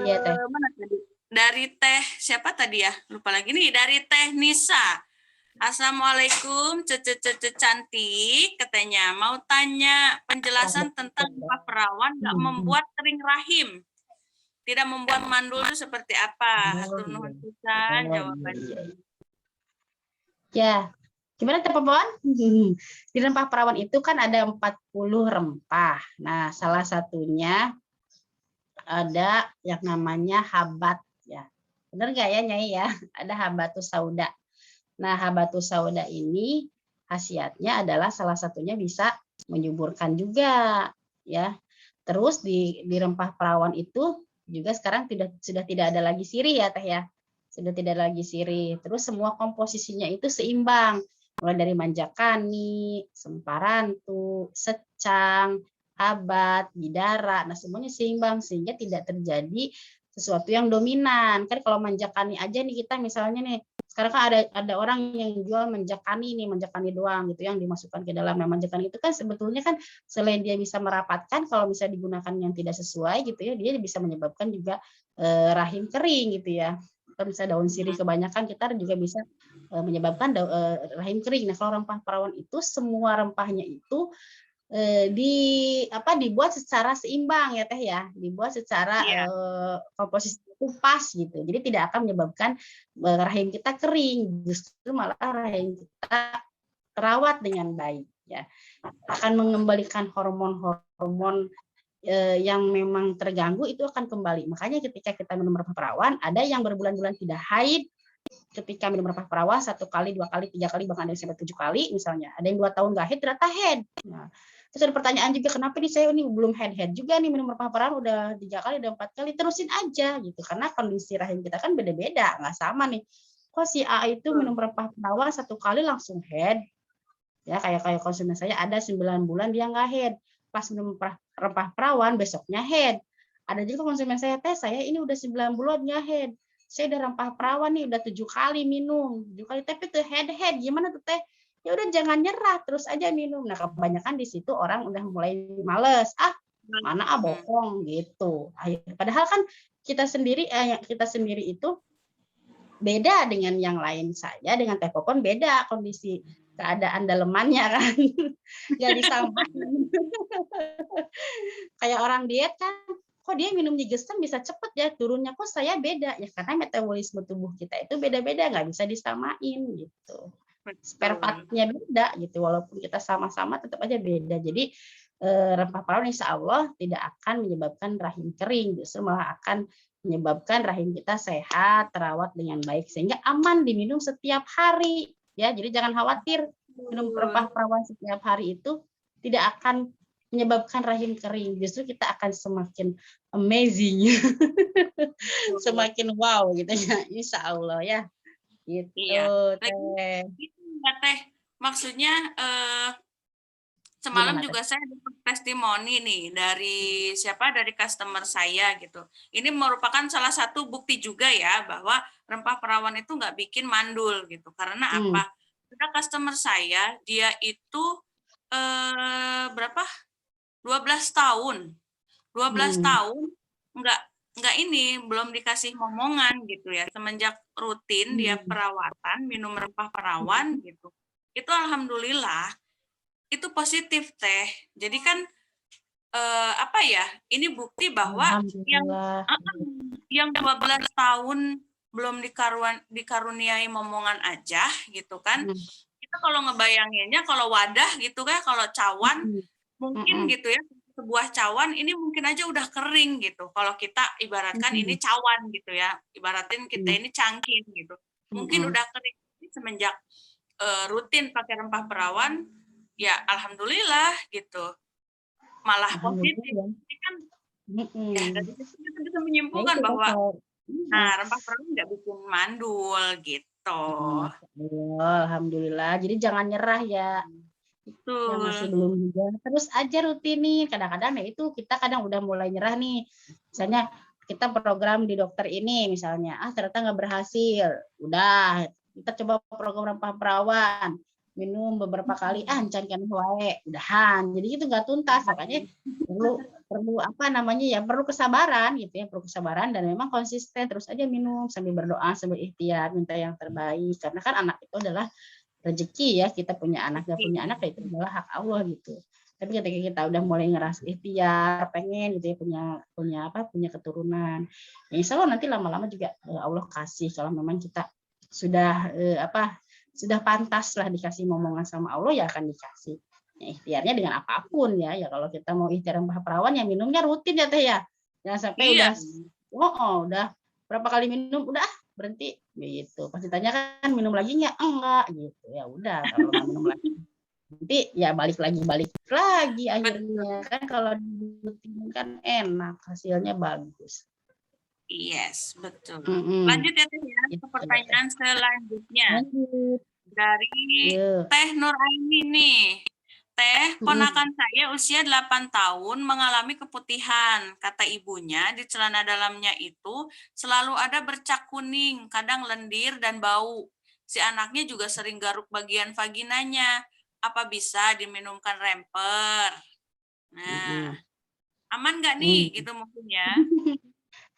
Speaker 2: Iya, Teh.
Speaker 1: Mana tadi? Dari Teh siapa tadi ya? Lupa lagi nih. Dari Teh Nisa. Assalamualaikum, cece cantik. Katanya mau tanya penjelasan tentang rempah perawan nggak membuat kering rahim, tidak membuat mandul itu seperti apa? Hatur nuhun pisan jawabannya.
Speaker 2: Ya, gimana Teh Popon? Di rempah perawan itu kan ada 40 rempah. Nah, salah satunya ada yang namanya habat ya. Benar nggak ya Nyai ya? Ada habatus sauda. Nah, habatus sauda ini khasiatnya adalah salah satunya bisa menyuburkan juga ya. Terus di rempah perawan itu juga sekarang sudah tidak ada lagi sirih ya Teh ya. Sudah tidak ada lagi sirih. Terus semua komposisinya itu seimbang. Mulai dari manjakani, semparantu, secang, habat, bidara. Nah, semuanya seimbang sehingga tidak terjadi sesuatu yang dominan. Kan kalau manjakani aja nih kita misalnya nih sekarang kan ada orang yang jual manjakani nih, manjakani doang gitu yang dimasukkan ke dalam. Nah, manjakani itu kan sebetulnya kan selain dia bisa merapatkan, kalau misalnya digunakan yang tidak sesuai gitu ya, dia bisa menyebabkan juga rahim kering gitu ya. Atau misalnya daun sirih kebanyakan kita juga bisa menyebabkan rahim kering. Nah, kalau rempah perawan itu semua rempahnya itu dibuat secara seimbang ya Teh ya, dibuat secara komposisi itu pas gitu. Jadi tidak akan menyebabkan rahim kita kering, justru malah rahim kita terawat dengan baik ya. Akan mengembalikan hormon-hormon yang memang terganggu itu akan kembali. Makanya ketika kita minum rempah perawan, ada yang berbulan-bulan tidak haid ketika minum rempah perawan 1 kali, 2 kali, 3 kali, bahkan ada yang sampai 7 kali misalnya. Ada yang 2 tahun nggak haid, ternyata haid. Nah, terus ada pertanyaan juga, kenapa nih saya ini belum head juga nih minum rempah perawan udah 3 kali, udah 4 kali, terusin aja gitu. Karena kondisi rahim kita kan beda-beda, nggak sama nih. Kok si A itu minum rempah perawan 1 kali langsung head? Ya kayak konsumen saya ada 9 bulan dia nggak head. Pas minum rempah perawan besoknya head. Ada juga konsumen saya, Teh, saya ini udah 9 bulan nggak head. Saya udah rempah perawan nih udah 7 kali minum. 7 kali tapi tuh head gimana tuh Teh? Ya udah jangan nyerah, terus aja minum. Nah, kebanyakan di situ orang udah mulai males. Mana bohong gitu. Padahal kan kita sendiri itu beda dengan yang lain. Saya dengan Teh Popon beda kondisi keadaan dalemannya kan. Nggak disamain. Kayak orang diet kan, kok dia minum nyigesem bisa cepet ya turunnya, kok saya beda ya karena metabolisme tubuh kita itu beda-beda, nggak bisa disamain gitu. spare part-nya beda gitu, walaupun kita sama-sama tetap aja beda. Jadi rempah perawan insya Allah tidak akan menyebabkan rahim kering, justru malah akan menyebabkan rahim kita sehat, terawat dengan baik, sehingga aman diminum setiap hari. Ya, jadi jangan khawatir minum rempah perawan setiap hari itu tidak akan menyebabkan rahim kering, justru kita akan semakin amazing, semakin wow gitu ya, insya Allah ya. Gitu,
Speaker 1: Iya.
Speaker 2: Teh.
Speaker 1: Itu Mbak Teh, maksudnya semalam
Speaker 2: Gimana, Teh?
Speaker 1: juga saya dapat testimoni nih dari siapa, dari customer saya gitu. Ini merupakan salah satu bukti juga ya bahwa rempah perawan itu nggak bikin mandul gitu. Karena apa? Ada customer saya, dia itu berapa? 12 tahun. 12 tahun nggak ini belum dikasih momongan gitu ya. Semenjak rutin dia perawatan, minum rempah perawan gitu. Itu alhamdulillah itu positif Teh. Jadi kan apa ya? Ini bukti bahwa
Speaker 2: Alhamdulillah.
Speaker 1: yang 12 tahun belum dikaruniai momongan aja gitu kan. Kita kalau ngebayanginnya kalau wadah gitu kan, kalau cawan mungkin gitu ya, sebuah cawan ini mungkin aja udah kering gitu. Kalau kita ibaratkan ini cawan gitu ya, ibaratin kita ini cangkir gitu. Mungkin udah kering. Semenjak rutin pakai rempah perawan, ya alhamdulillah gitu. Malah positif. Jadi kan ya dari situ kita bisa menyimpulkan bahwa rempah perawan nggak bikin mandul gitu.
Speaker 2: Alhamdulillah. Jadi jangan nyerah ya. Yang masih belum juga terus aja rutinin. Kadang-kadang ya itu kita kadang udah mulai nyerah nih. Misalnya kita program di dokter ini misalnya, ternyata nggak berhasil. Udah, kita coba program rempah perawan. Minum beberapa kali, encan kan wae, udahan. Jadi itu nggak tuntas, makanya perlu apa namanya ya, perlu kesabaran gitu ya, perlu kesabaran dan memang konsisten terus aja minum sambil berdoa, sambil ikhtiar minta yang terbaik. Karena kan anak itu adalah rezeki ya, kita punya anak, gak punya anak itu adalah hak Allah gitu. Tapi ketika kita udah mulai ngeras ikhtiar, pengen gitu ya punya keturunan, ya insya Allah nanti lama-lama juga Allah kasih kalau memang kita sudah sudah pantas lah dikasih momongan sama Allah ya akan dikasih. Ya, ikhtiarnya dengan apapun ya, kalau kita mau ikhtiar rempah perawan ya minumnya rutin ya Teh ya, jangan sampai udah berapa kali minum udah berhenti gitu. Pas ditanya kan minum lagi nggak? Enggak gitu. Ya udah kalau nggak minum lagi. Nanti ya balik lagi akhirnya kan kalau dirutin kan enak, hasilnya bagus.
Speaker 1: Yes, betul. Lanjut ya Teh ya ke pertanyaan selanjutnya. Dari Teh Nur Aini nih. Teh, ponakan saya usia 8 tahun mengalami keputihan. Kata ibunya, di celana dalamnya itu selalu ada bercak kuning, kadang lendir dan bau. Si anaknya juga sering garuk bagian vaginanya. Apa bisa diminumkan remper? Nah, aman nggak nih gitu mungkin ya?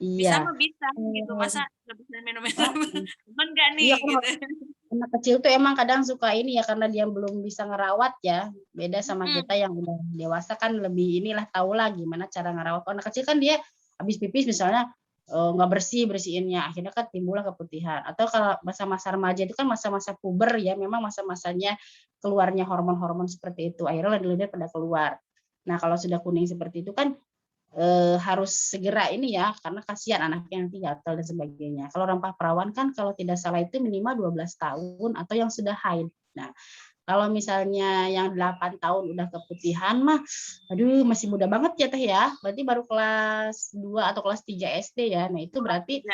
Speaker 1: Bisa mah bisa gitu, masa nggak bisa minum itu? Aman nggak nih gitu?
Speaker 2: Anak kecil tuh emang kadang suka ini ya karena dia belum bisa ngerawat ya, beda sama kita yang udah dewasa kan lebih inilah tahu lah gimana cara ngerawat. Anak kecil kan dia habis pipis misalnya nggak bersihinnya, akhirnya kan timbullah keputihan. Atau kalau masa-masa remaja itu kan masa-masa puber ya, memang masa-masanya keluarnya hormon-hormon seperti itu, akhirnya lendir pada keluar. Nah kalau sudah kuning seperti itu kan harus segera ini ya, karena kasihan anaknya nanti gatal dan sebagainya. Kalau rempah perawan kan kalau tidak salah itu minimal 12 tahun atau yang sudah haid. Nah, kalau misalnya yang 8 tahun udah keputihan mah, aduh masih muda banget ya Teh ya. Berarti baru kelas 2 atau kelas 3 SD ya. Nah, itu berarti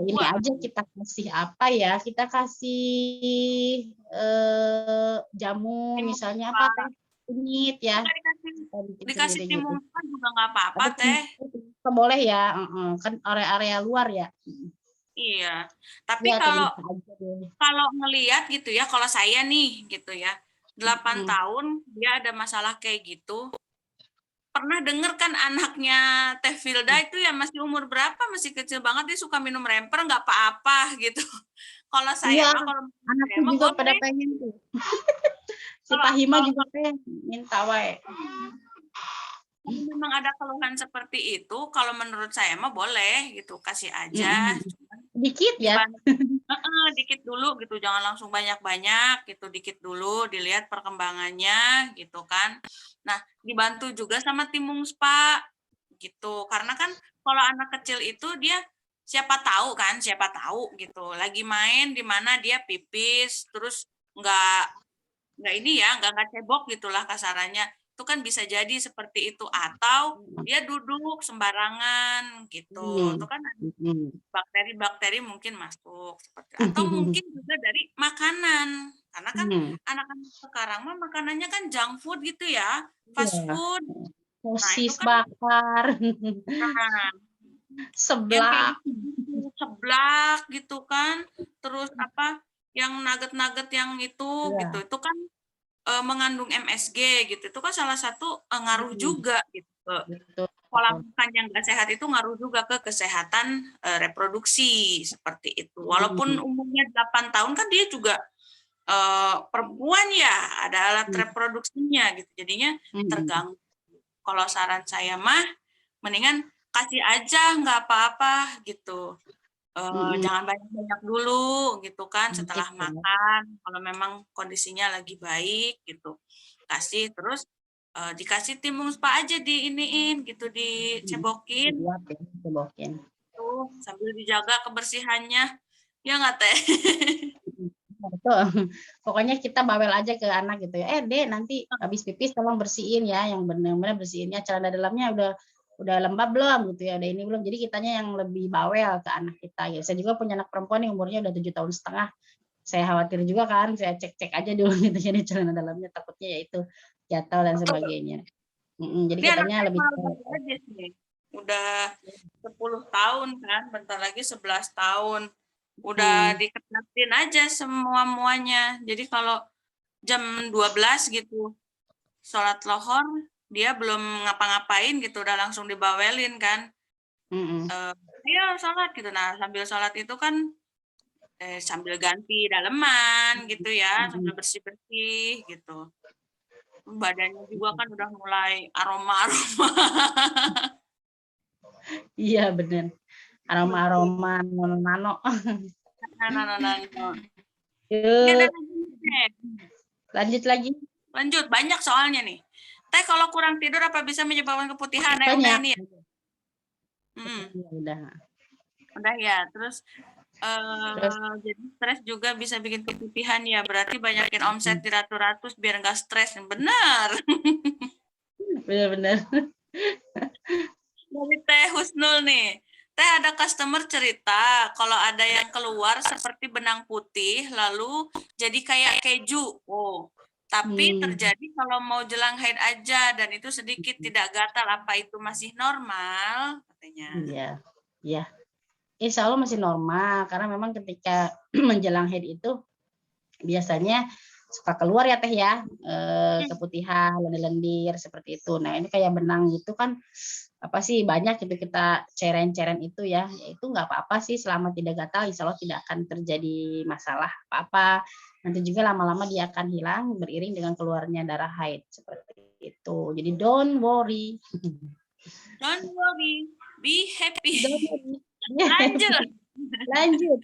Speaker 2: ini aja kita kasih apa ya? Kita kasih jamu misalnya apa Teh? Kunyit ya.
Speaker 1: Dikasih timun juga nggak apa-apa Teh.
Speaker 2: Boleh ya, kan area-area luar ya.
Speaker 1: Iya, tapi ya, kalau ngelihat gitu ya, kalau saya nih gitu ya, 8 tahun dia ada masalah kayak gitu. Pernah denger kan anaknya Teh Filda itu ya masih umur berapa, masih kecil banget dia suka minum remper nggak apa-apa gitu. Kalau saya mah kalau
Speaker 2: anakku juga boleh. Pada pengen tuh. Si Pahima juga pengen minta wae.
Speaker 1: Kalau memang ada keluhan seperti itu, kalau menurut saya mah boleh gitu, kasih aja.
Speaker 2: Dikit ya.
Speaker 1: dikit-dikit dulu gitu, jangan langsung banyak-banyak gitu, dikit dulu dilihat perkembangannya gitu kan. Nah, dibantu juga sama tim Mungspa gitu. Karena kan kalau anak kecil itu dia siapa tahu gitu, lagi main di mana dia pipis terus nggak ini ya, nggak cebok gitulah kasarannya. Itu kan bisa jadi seperti itu atau dia duduk sembarangan gitu. Itu kan bakteri-bakteri mungkin masuk seperti atau mungkin juga dari makanan. Karena kan anak-anak sekarang mah makanannya kan junk food gitu ya, fast
Speaker 2: Iya.
Speaker 1: food. Nah, itu
Speaker 2: Sosis
Speaker 1: kan
Speaker 2: bakar,
Speaker 1: nah, yang kayak
Speaker 2: seblak.
Speaker 1: gitu, seblak gitu kan. Terus apa yang nugget-nugget yang itu gitu.
Speaker 2: Iya.
Speaker 1: Itu kan mengandung MSG gitu. Itu kan salah satu ngaruh juga gitu.
Speaker 2: Betul.
Speaker 1: Pola makan yang nggak sehat itu ngaruh juga ke kesehatan reproduksi seperti itu. Walaupun umurnya 8 tahun kan dia juga perempuan ya, ada alat reproduksinya gitu. Jadinya terganggu. Kalau saran saya mah mendingan kasih aja nggak apa-apa gitu. Jangan banyak-banyak dulu gitu kan setelah
Speaker 2: Gitu.
Speaker 1: makan. Kalau memang kondisinya lagi baik gitu. Kasih terus dikasih timun spa aja diiniin gitu, dicebokin
Speaker 2: Buat ya, cebokin.
Speaker 1: tuh sambil dijaga kebersihannya. Ya nggak Teh?
Speaker 2: Betul. Pokoknya kita bawel aja ke anak gitu ya. Dek, nanti habis pipis tolong bersihin ya, yang benar-benar bersihinnya celana dalamnya udah lembab belum gitu ya, udah ini belum. Jadi kitanya yang lebih bawel ke anak kita ya. Saya juga punya anak perempuan yang umurnya udah 7 tahun setengah. Saya khawatir juga kan, saya cek-cek aja dulu gitu jadi celana dalamnya, takutnya ya itu jatuh dan sebagainya. Jadi
Speaker 1: Ini anak
Speaker 2: kitanya
Speaker 1: saya
Speaker 2: lebih
Speaker 1: malah baru aja sih. Udah 10 tahun kan, bentar lagi 11 tahun. Udah dikenatin aja semua-muanya. Jadi kalau jam 12 gitu, sholat lohor, dia belum ngapa-ngapain gitu, udah langsung dibawelin kan. Ayo sholat gitu. Nah, sambil sholat itu kan sambil ganti daleman gitu ya, sambil bersih-bersih gitu. Badannya juga kan udah mulai aroma-aroma.
Speaker 2: Iya bener, aroma-aroma nano. Yuk, lanjut lagi.
Speaker 1: Lanjut, banyak soalnya nih. Teh kalau kurang tidur apa bisa menyebabkan keputihan? Udah
Speaker 2: Banyak.
Speaker 1: ini ya. Udah ya. Terus jadi stres juga bisa bikin keputihan ya. Berarti banyakin omset di ratus-ratus biar nggak stres. Benar.
Speaker 2: Benar-benar.
Speaker 1: Dari Teh Husnul nih. Teh ada customer cerita kalau ada yang keluar seperti benang putih lalu jadi kayak keju. Oh, tapi terjadi kalau mau jelang haid aja dan itu sedikit tidak gatal. Apa itu masih normal? Katanya.
Speaker 2: Iya, iya. Insya Allah masih normal karena memang ketika menjelang haid itu biasanya suka keluar ya Teh ya, keputihan, lendir-lendir seperti itu. Nah ini kayak benang gitu kan, apa sih banyak gitu kita cairan-cairan itu ya, itu nggak apa-apa sih selama tidak gatal, insya Allah tidak akan terjadi masalah apa-apa. Nanti juga lama-lama dia akan hilang beriring dengan keluarnya darah haid seperti itu. Jadi don't worry.
Speaker 1: Don't worry, be happy.
Speaker 2: Lanjut. Lanjut.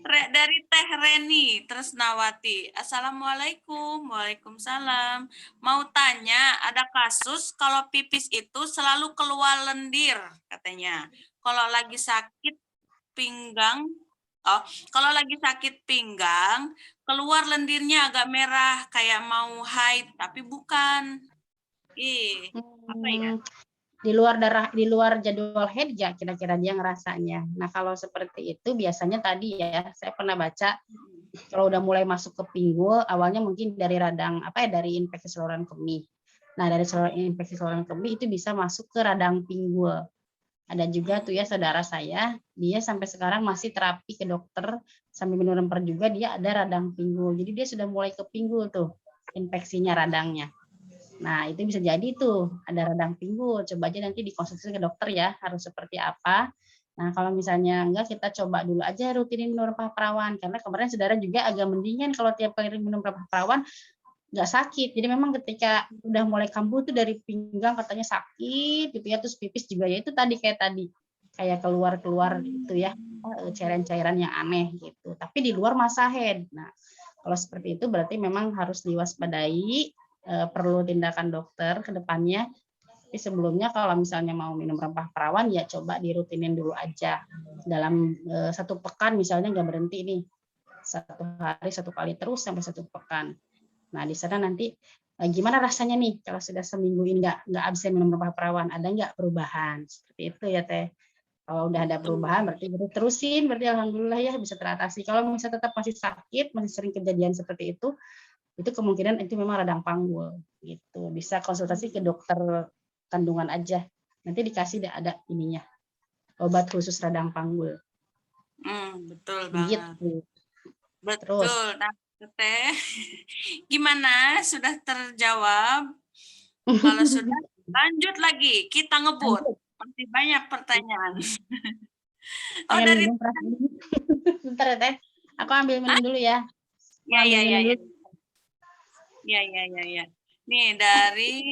Speaker 1: Dari Teh Reni Tresnawati. Assalamualaikum. Waalaikumsalam. Mau tanya, ada kasus kalau pipis itu selalu keluar lendir katanya. Kalau lagi sakit pinggang, kalau lagi sakit pinggang, keluar lendirnya agak merah kayak mau haid, tapi bukan. Apa ya?
Speaker 2: Di luar jadwal haid ya kira-kira dia ngerasanya. Nah kalau seperti itu biasanya tadi ya saya pernah baca kalau udah mulai masuk ke pinggul awalnya mungkin dari radang dari infeksi saluran kemih. Nah dari infeksi saluran kemih itu bisa masuk ke radang pinggul. Ada juga tuh ya saudara saya dia sampai sekarang masih terapi ke dokter sambil minum remper juga dia ada radang pinggul. Jadi dia sudah mulai ke pinggul tuh infeksinya radangnya. Nah, itu bisa jadi tuh ada radang pinggul. Coba aja nanti dikonsultasi ke dokter ya, harus seperti apa. Nah, kalau misalnya enggak, kita coba dulu aja rutinin minum rempah perawan. Karena kemarin saudara juga agak mendingan kalau tiap kali minum rempah perawan nggak sakit. Jadi memang ketika udah mulai kambuh tuh dari pinggang katanya sakit gitu ya, terus pipis juga ya itu tadi kayak keluar-keluar itu ya, cairan-cairan yang aneh gitu. tapi di luar masa haid. Nah, kalau seperti itu berarti memang harus diwaspadai, perlu tindakan dokter ke depannya. Tapi sebelumnya kalau misalnya mau minum rempah perawan ya coba dirutinin dulu aja. Dalam 1 pekan misalnya nggak berhenti nih. 1 hari 1 kali terus sampai 1 pekan. Nah, di sana nanti gimana rasanya nih kalau sudah seminggu ini nggak absen minum rempah perawan, ada nggak perubahan? Seperti itu ya Teh. Kalau udah ada perubahan berarti terusin, berarti alhamdulillah ya bisa teratasi. Kalau misalnya tetap masih sakit, masih sering kejadian seperti itu kemungkinan itu memang radang panggul gitu. Bisa konsultasi ke dokter kandungan aja. Nanti dikasih ada ininya. Obat khusus radang panggul.
Speaker 1: Betul banget.
Speaker 2: Gitu.
Speaker 1: Betul.
Speaker 2: Terus.
Speaker 1: Nah, Teh, gimana? Sudah terjawab? Kalau sudah, lanjut lagi. Kita ngebut. Masih banyak pertanyaan. Oh,
Speaker 2: Pengen
Speaker 1: dari
Speaker 2: minum perasaan. Bentar ya Teh. Aku ambil minum dulu ya.
Speaker 1: Ya. Nih, dari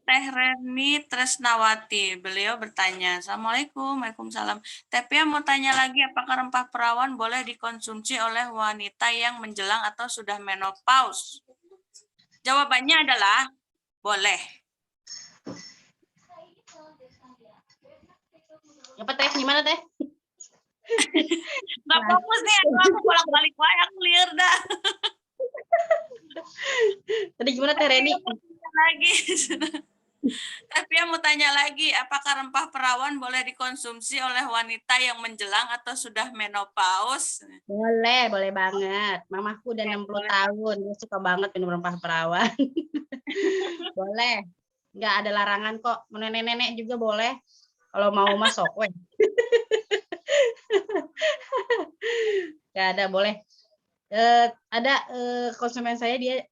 Speaker 1: Teh Reni Tresnawati. Beliau bertanya, Assalamualaikum, Waalaikumsalam. Teh Pia mau tanya lagi, apakah rempah perawan boleh dikonsumsi oleh wanita yang menjelang atau sudah menopause? Jawabannya adalah boleh.
Speaker 2: Apa Teh? Gimana Teh?
Speaker 1: Nggak fokus nih, aku bolak-balik banyak clear dah.
Speaker 2: Tadi gimana Teh Reni?
Speaker 1: Lagi. Tapi yang mau tanya lagi, apakah rempah perawan boleh dikonsumsi oleh wanita yang menjelang atau sudah menopause?
Speaker 2: Boleh banget. Mamaku udah 60 tahun, dia suka banget minum rempah perawan. Boleh. Nggak ada larangan kok. Nenek-nenek juga boleh. Kalau mau masuk, weh. Nggak ada, boleh. Ada konsumen saya, dia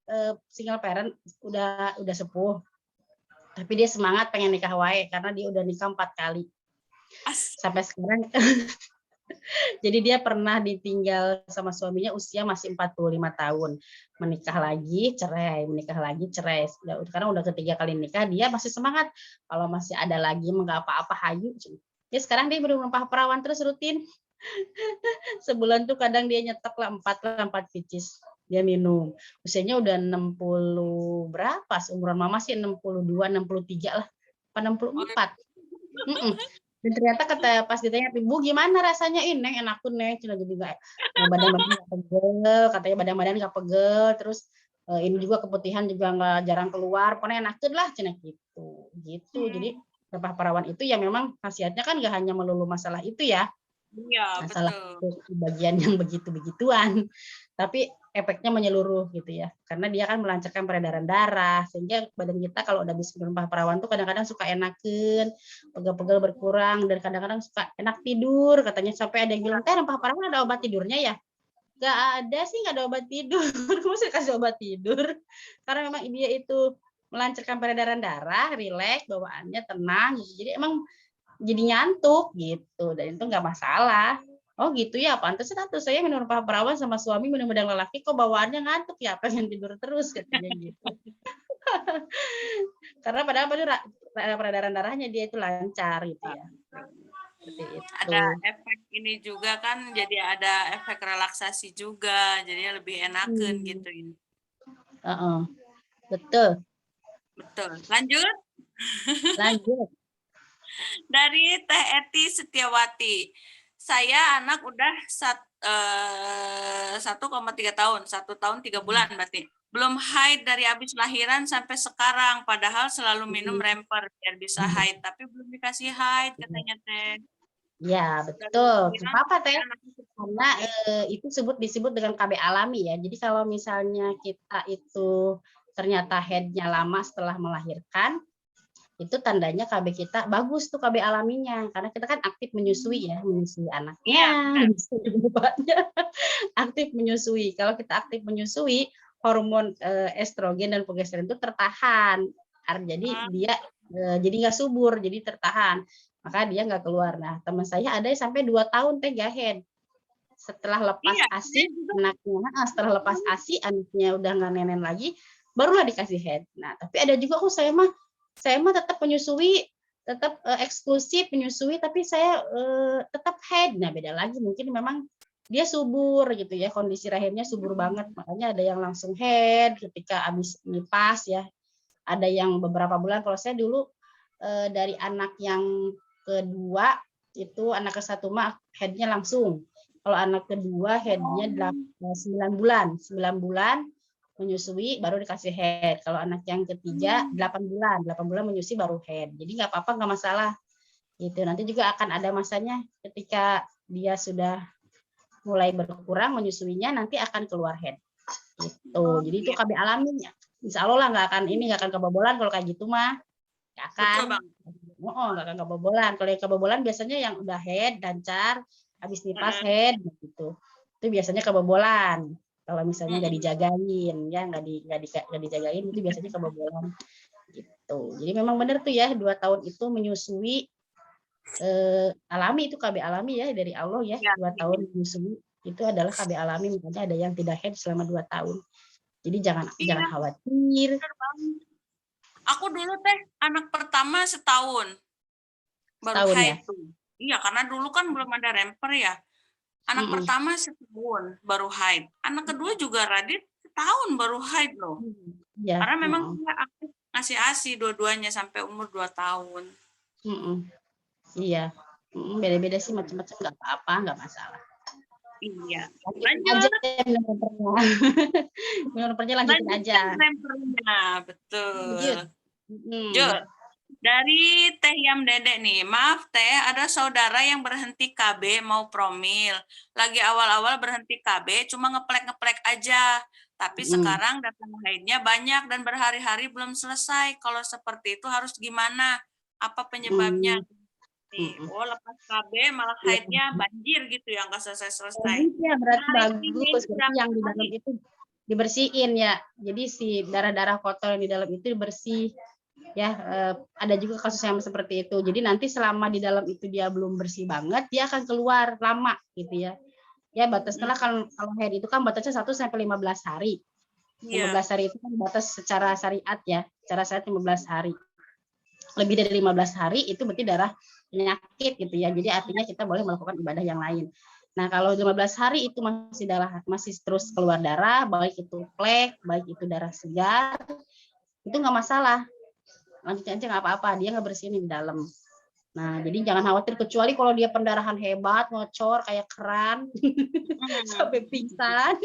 Speaker 2: single parent, udah sepuh. Tapi dia semangat pengen nikah wae karena dia udah nikah 4 kali. Sampai sekarang. Jadi dia pernah ditinggal sama suaminya usia masih 45 tahun. Menikah lagi, cerai. Menikah lagi, cerai. Karena udah ketiga kali nikah, dia masih semangat. Kalau masih ada lagi, nggak apa-apa, hayu. Ya sekarang dia minum rempah perawan terus rutin. Sebulan tuh kadang dia nyetok lah 4 pieces. Dia minum. Usianya udah 60 berapa? Seumuran mama sih 62, 63 lah. Apa 64? Dan ternyata pas ditanya, Ibu gimana rasanya ini? Neng enak tuh Neng. Cina jadi badan-badan nggak pegel. Katanya badan-badan nggak pegel. Terus ini juga keputihan juga nggak jarang keluar. Pokoknya enak tuh lah Cina gitu. Jadi rempah perawan itu ya memang khasiatnya kan nggak hanya melulu masalah itu ya.
Speaker 1: Iya,
Speaker 2: Masalah
Speaker 1: betul.
Speaker 2: bagian yang begitu-begituan, tapi efeknya menyeluruh gitu ya, karena dia kan melancarkan peredaran darah, sehingga badan kita kalau udah habis rempah perawan tuh kadang-kadang suka enakan, pegel-pegel berkurang, dan kadang-kadang suka enak tidur, katanya sampai ada yang bilang, Teh rempah perawan ada obat tidurnya ya? Gak ada sih, gak ada obat tidur, masa kasih obat tidur, karena memang dia itu melancarkan peredaran darah, rileks, bawaannya tenang, gitu. Jadi emang jadi nyantuk gitu, dan itu nggak masalah. Oh gitu ya, pantas tuh saya minum rempah perawan sama suami minum bedang lelaki kok bawaannya ngantuk ya, pengen tidur terus katanya gitu. Karena padahal peredaran darahnya dia itu lancar gitu ya. Seperti itu.
Speaker 1: Ada efek ini juga kan, jadi ada efek relaksasi juga, jadinya lebih enakan gitu ini.
Speaker 2: Betul.
Speaker 1: Betul. Lanjut. Dari Teh Eti Setiawati. Saya anak udah 1,3 tahun, 1 tahun 3 bulan berarti. Belum haid dari habis lahiran sampai sekarang, padahal selalu minum remper biar bisa haid, tapi belum dikasih haid katanya Teh.
Speaker 2: Ya betul. Apa Teh? Karena itu disebut dengan KB alami ya. Jadi kalau misalnya kita itu ternyata haidnya lama setelah melahirkan, itu tandanya KB kita bagus tuh KB alaminya, karena kita kan aktif menyusui ya, menyusui anaknya, menyusui bapaknya, aktif menyusui. Kalau kita aktif menyusui, hormon estrogen dan progesteron itu tertahan, jadi dia jadi nggak subur, jadi tertahan, maka dia nggak keluar. Nah teman saya ada yang sampai 2 tahun Teh gak haid. Setelah lepas ASI anaknya, setelah lepas ASI anaknya udah nggak nenen lagi, barulah dikasih haid. Nah tapi ada juga saya mah tetap menyusui, tetap eksklusif menyusui, tapi saya tetap haid. Nah beda lagi, mungkin memang dia subur gitu ya, kondisi rahimnya subur banget, makanya ada yang langsung head ketika habis nipas ya, ada yang beberapa bulan. Kalau saya dulu dari anak yang kedua itu, anak ke satu mah headnya langsung. Kalau anak kedua headnya 9 bulan, 9 bulan menyusui baru dikasih head. Kalau anak yang ketiga 8 bulan menyusui baru head. Jadi nggak apa-apa, nggak masalah. Gitu. Nanti juga akan ada masanya ketika dia sudah mulai berkurang menyusuinya, nanti akan keluar head. Gitu. Jadi itu KB alami. Insya Allah lah nggak akan kebobolan kalau kayak gitu mah. Nggak akan.
Speaker 1: Betul, Bang.
Speaker 2: Nggak akan kebobolan. Kalau yang kebobolan biasanya yang udah head, dancar, habis nipas head gitu. Itu biasanya kebobolan. Kalau misalnya nggak dijagain, ya nggak dijagain, itu biasanya kebobolan. Gitu. Jadi memang benar tuh ya, 2 tahun itu menyusui alami, itu KB alami ya dari Allah ya, 2 tahun menyusui itu adalah KB alami, makanya ada yang tidak head selama 2 tahun. Jadi jangan khawatir.
Speaker 1: Aku dulu teh anak pertama setahun baru
Speaker 2: Setahun
Speaker 1: haid
Speaker 2: ya?
Speaker 1: tuh. Iya, karena dulu kan belum ada remper ya. Anak pertama setahun baru haid. Anak kedua juga Radit setahun baru haid loh.
Speaker 2: Ya.
Speaker 1: Karena memang dia aktif ngasih ASI dua-duanya sampai umur 2 tahun.
Speaker 2: Iya. Beda-beda sih, macam-macam, nggak apa-apa, nggak masalah.
Speaker 1: Iya.
Speaker 2: Lanjut aja minum rempernya, lanjutin aja.
Speaker 1: Rempernya, betul.
Speaker 2: Lanjut.
Speaker 1: Dari Teh Yam Dede nih, maaf Teh, ada saudara yang berhenti KB mau promil. Lagi awal-awal berhenti KB, cuma ngeplek-ngeplek aja. Tapi sekarang datang haidnya banyak dan berhari-hari belum selesai. Kalau seperti itu harus gimana? Apa penyebabnya? Nih, lepas KB malah haidnya banjir gitu ya, nggak selesai-selesai.
Speaker 2: Ya, berarti bagus. Berarti yang di dalam itu dibersihin ya. Jadi si darah-darah kotor yang di dalam itu bersih. Ya, ada juga kasus yang seperti itu. Jadi nanti selama di dalam itu dia belum bersih banget, dia akan keluar lama gitu ya. Ya, batasnya kalau haid itu kan batasnya 1 sampai 15 hari. 15 hari itu kan batas secara syariat ya. Secara syariat 15 hari. Lebih dari 15 hari itu berarti darah penyakit gitu ya. Jadi artinya kita boleh melakukan ibadah yang lain. Nah, kalau 15 hari itu masih terus keluar darah, baik itu plek, baik itu darah segar, itu nggak masalah. Lanjutnya aja nggak apa-apa, dia nggak bersihin di dalam. Nah, jadi jangan khawatir, kecuali kalau dia pendarahan hebat, ngocor kayak keran, sampai pingsan,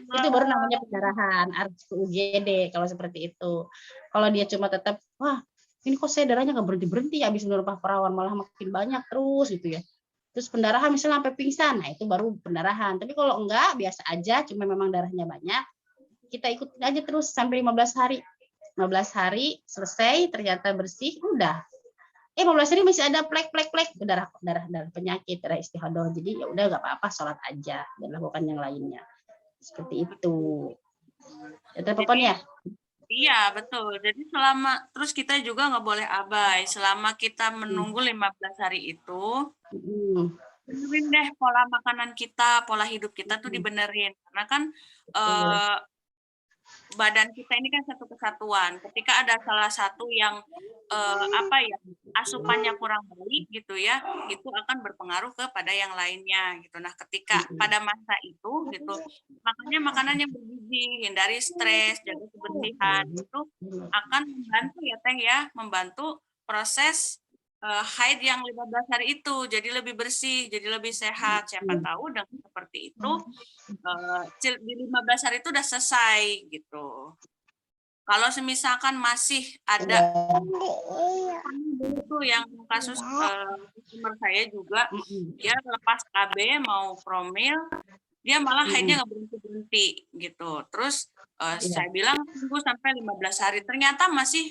Speaker 2: itu baru namanya pendarahan, harus ke UGD kalau seperti itu. Kalau dia cuma tetap, wah ini kok saya darahnya nggak berhenti-berhenti, habis minum perawan malah makin banyak terus gitu ya. Terus pendarahan misalnya sampai pingsan, nah itu baru pendarahan. Tapi kalau enggak, biasa aja, cuma memang darahnya banyak, kita ikutin aja terus sampai 15 hari. 15 hari selesai, ternyata bersih, udah. 15 hari masih ada plek-plek-plek, darah penyakit, darah istihadah. Jadi ya udah nggak apa-apa, sholat aja dan lakukan yang lainnya. Seperti itu. Ya, ya?
Speaker 1: Iya, betul. Jadi terus kita juga nggak boleh abai. Selama kita menunggu 15 hari itu, benerin deh pola makanan kita, pola hidup kita tuh dibenerin. Karena kan badan kita ini kan satu kesatuan. Ketika ada salah satu yang asupannya kurang baik gitu ya, itu akan berpengaruh kepada yang lainnya gitu. Nah, ketika pada masa itu gitu, makanya makanan yang bergizi, hindari stres, jaga kebersihan, itu akan membantu ya Teh ya, membantu proses haid yang 15 hari itu jadi lebih bersih, jadi lebih sehat. Siapa tahu dengan seperti itu di 15 hari itu udah selesai gitu. Kalau semisalkan masih ada itu yang kasus customer saya juga, dia lepas KB mau promil, dia malah haidnya nggak berhenti gitu. Terus saya bilang tunggu sampai 15 hari, ternyata masih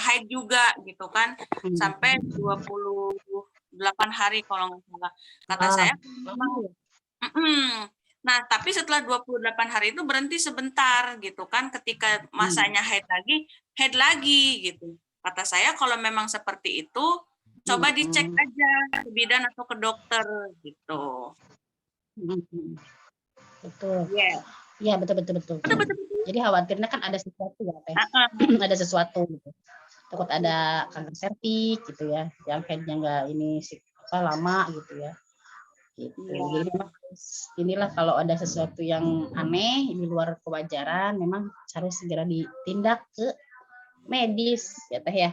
Speaker 1: haid juga gitu kan, sampai 28 hari kalau nggak salah. Kata saya, nah, tapi setelah 28 hari itu berhenti sebentar gitu kan, ketika masanya haid lagi gitu. Kata saya kalau memang seperti itu, coba dicek aja ke bidan atau ke dokter gitu.
Speaker 2: Betul. Iya, betul. Jadi khawatirnya kan ada sesuatu ya, Teh. Ada sesuatu gitu. Takut ada kanker serviks gitu ya, yang haidnya nggak lama gitu ya. Gitu. Jadi inilah kalau ada sesuatu yang aneh di luar kewajaran, memang harus segera ditindak ke medis, ya Teh ya.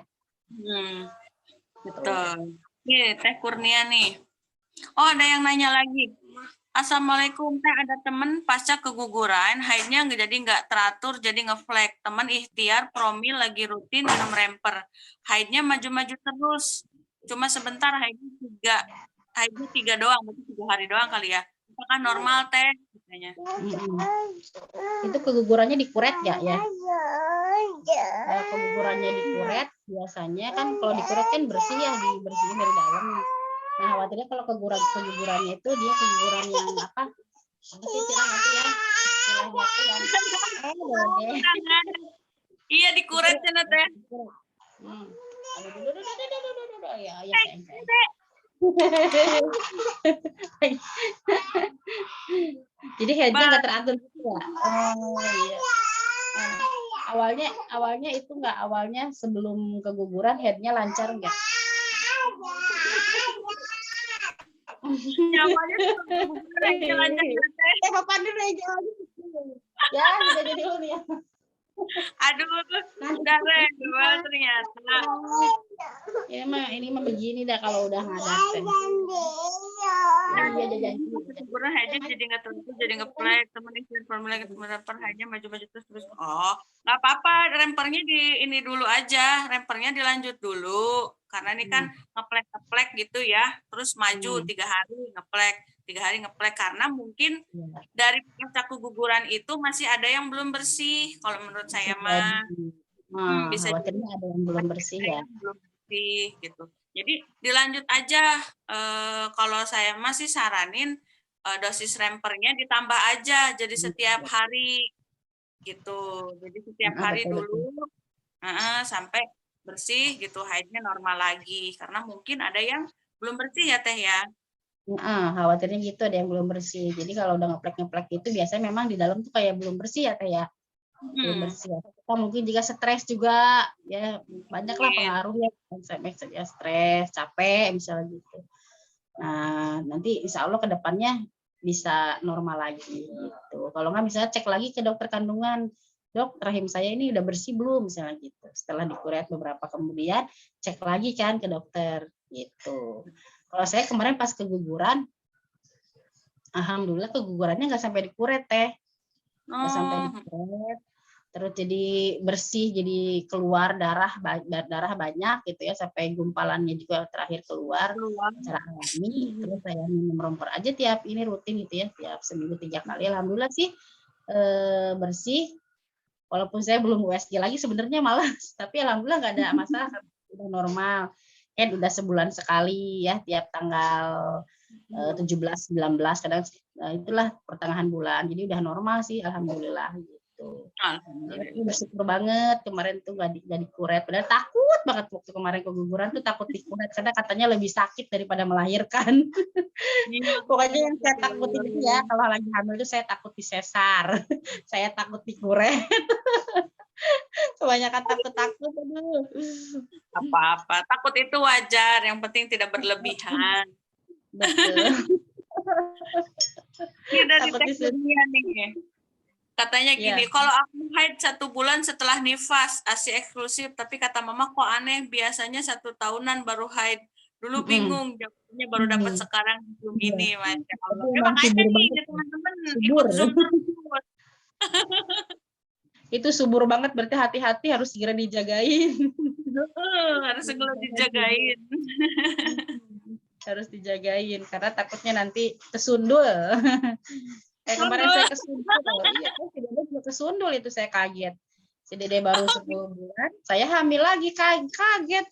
Speaker 1: Betul. Nih, Teh Kurnia nih. Oh, ada yang nanya lagi. Assalamualaikum, Teh. Ada temen pasca keguguran, haidnya nggak teratur, jadi ngeflag. Temen ikhtiar, promil lagi rutin minum remper. Haidnya maju-maju terus. Cuma sebentar, haidnya tiga doang, berarti 3 hari doang kali ya. Apakah normal, Teh? Katanya.
Speaker 2: Itu kegugurannya dikuret nggak ya? Kalau kegugurannya dikuret, biasanya kan kalau dikuret kan bersih ya, dibersihin dari dalam. Nah, khawatirnya kalau kegugurannya itu dia keguguran yang apa? Apa sih nanti ya? Istilahnya itu yang
Speaker 1: Iya, dikuret ya, Teh.
Speaker 2: Ya, jadi headnya nggak teratur gitu ya? Oh iya. Awalnya itu nggak, awalnya sebelum keguguran headnya lancar nggak?
Speaker 1: Ya, awalnya sebelum keguguran lancar nggak, Teh?
Speaker 2: Papa dulu aja. Ya, udah jadi dulu ya.
Speaker 1: Aduh, udah redua ternyata.
Speaker 2: Ini mah begini dah kalau udah ngadat teh.
Speaker 1: Keguguran haidnya jadi nggak tentu, jadi ngeplay, temen istri formula remper haidnya maju-maju terus. Oh, nggak apa-apa, rempernya di ini dulu aja, rempernya dilanjut dulu, karena ini kan ngeplek gitu ya, terus maju 3 hari ngeplek, 3 hari ngeplek, karena mungkin dari pasca keguguran itu masih ada yang belum bersih, kalau menurut saya mah. Bisa
Speaker 2: khawatirnya ada yang belum bersih ya.
Speaker 1: Belum bersih gitu. Jadi dilanjut aja. Kalau saya masih saranin dosis rempernya ditambah aja, jadi setiap hari gitu. Jadi setiap hari dulu sampai bersih gitu, haidnya normal lagi. Karena mungkin ada yang belum bersih ya Teh ya.
Speaker 2: Khawatirnya gitu, ada yang belum bersih. Jadi kalau udah ngeplek itu biasanya memang di dalam tuh kayak belum bersih ya Teh ya. Belum bersih. Kita mungkin juga stres juga ya, banyaklah pengaruhnya, ya stres, capek misalnya gitu. Nah, nanti insya Allah ke depannya bisa normal lagi gitu. Kalau nggak misalnya cek lagi ke dokter kandungan, dok rahim saya ini udah bersih belum misalnya gitu. Setelah dikuret beberapa kemudian cek lagi kan ke dokter gitu. Kalau saya kemarin pas keguguran, alhamdulillah kegugurannya nggak sampai dikuret Teh, nggak sampai dikuret. Terus jadi bersih, jadi keluar darah banyak gitu ya, sampai gumpalannya juga terakhir keluar secara alami. Terus saya minum romper aja tiap ini rutin gitu ya, tiap seminggu 3 kali. Alhamdulillah sih bersih. Walaupun saya belum USG lagi sebenarnya malas, tapi alhamdulillah nggak ada masalah, udah normal. Kan udah sebulan sekali ya, tiap tanggal 17, 19 kadang itulah pertengahan bulan. Jadi udah normal sih, alhamdulillah gitu. Bersyukur banget kemarin tuh gak dikuret. Padahal takut banget waktu kemarin keguguran tuh, takut dikuret karena katanya lebih sakit daripada melahirkan. Pokoknya yang saya takutin itu ya, kalau lagi hamil itu saya takut disesar, saya takut dikuret. Kebanyakan takut.
Speaker 1: Apa-apa, takut itu wajar, yang penting tidak berlebihan.
Speaker 2: Betul.
Speaker 1: Ini dari tekniknya nih. Katanya gini, kalau aku haid 1 bulan setelah nifas, ASI eksklusif, tapi kata mama kok aneh, biasanya 1 tahunan baru haid. Dulu bingung, jawabnya baru dapat sekarang Zoom ini, Masya Allah. Ya makanya nih, teman-teman ikut Zoom terus.
Speaker 2: Itu subur banget, berarti hati-hati, harus segera dijagain.
Speaker 1: Harus segera dijagain.
Speaker 2: Harus dijagain, karena takutnya nanti kesundul. Kemarin saya kesundul, iya, si Dede juga kesundul itu, saya kaget. Si Dede baru 10 bulan, saya hamil lagi, kaget.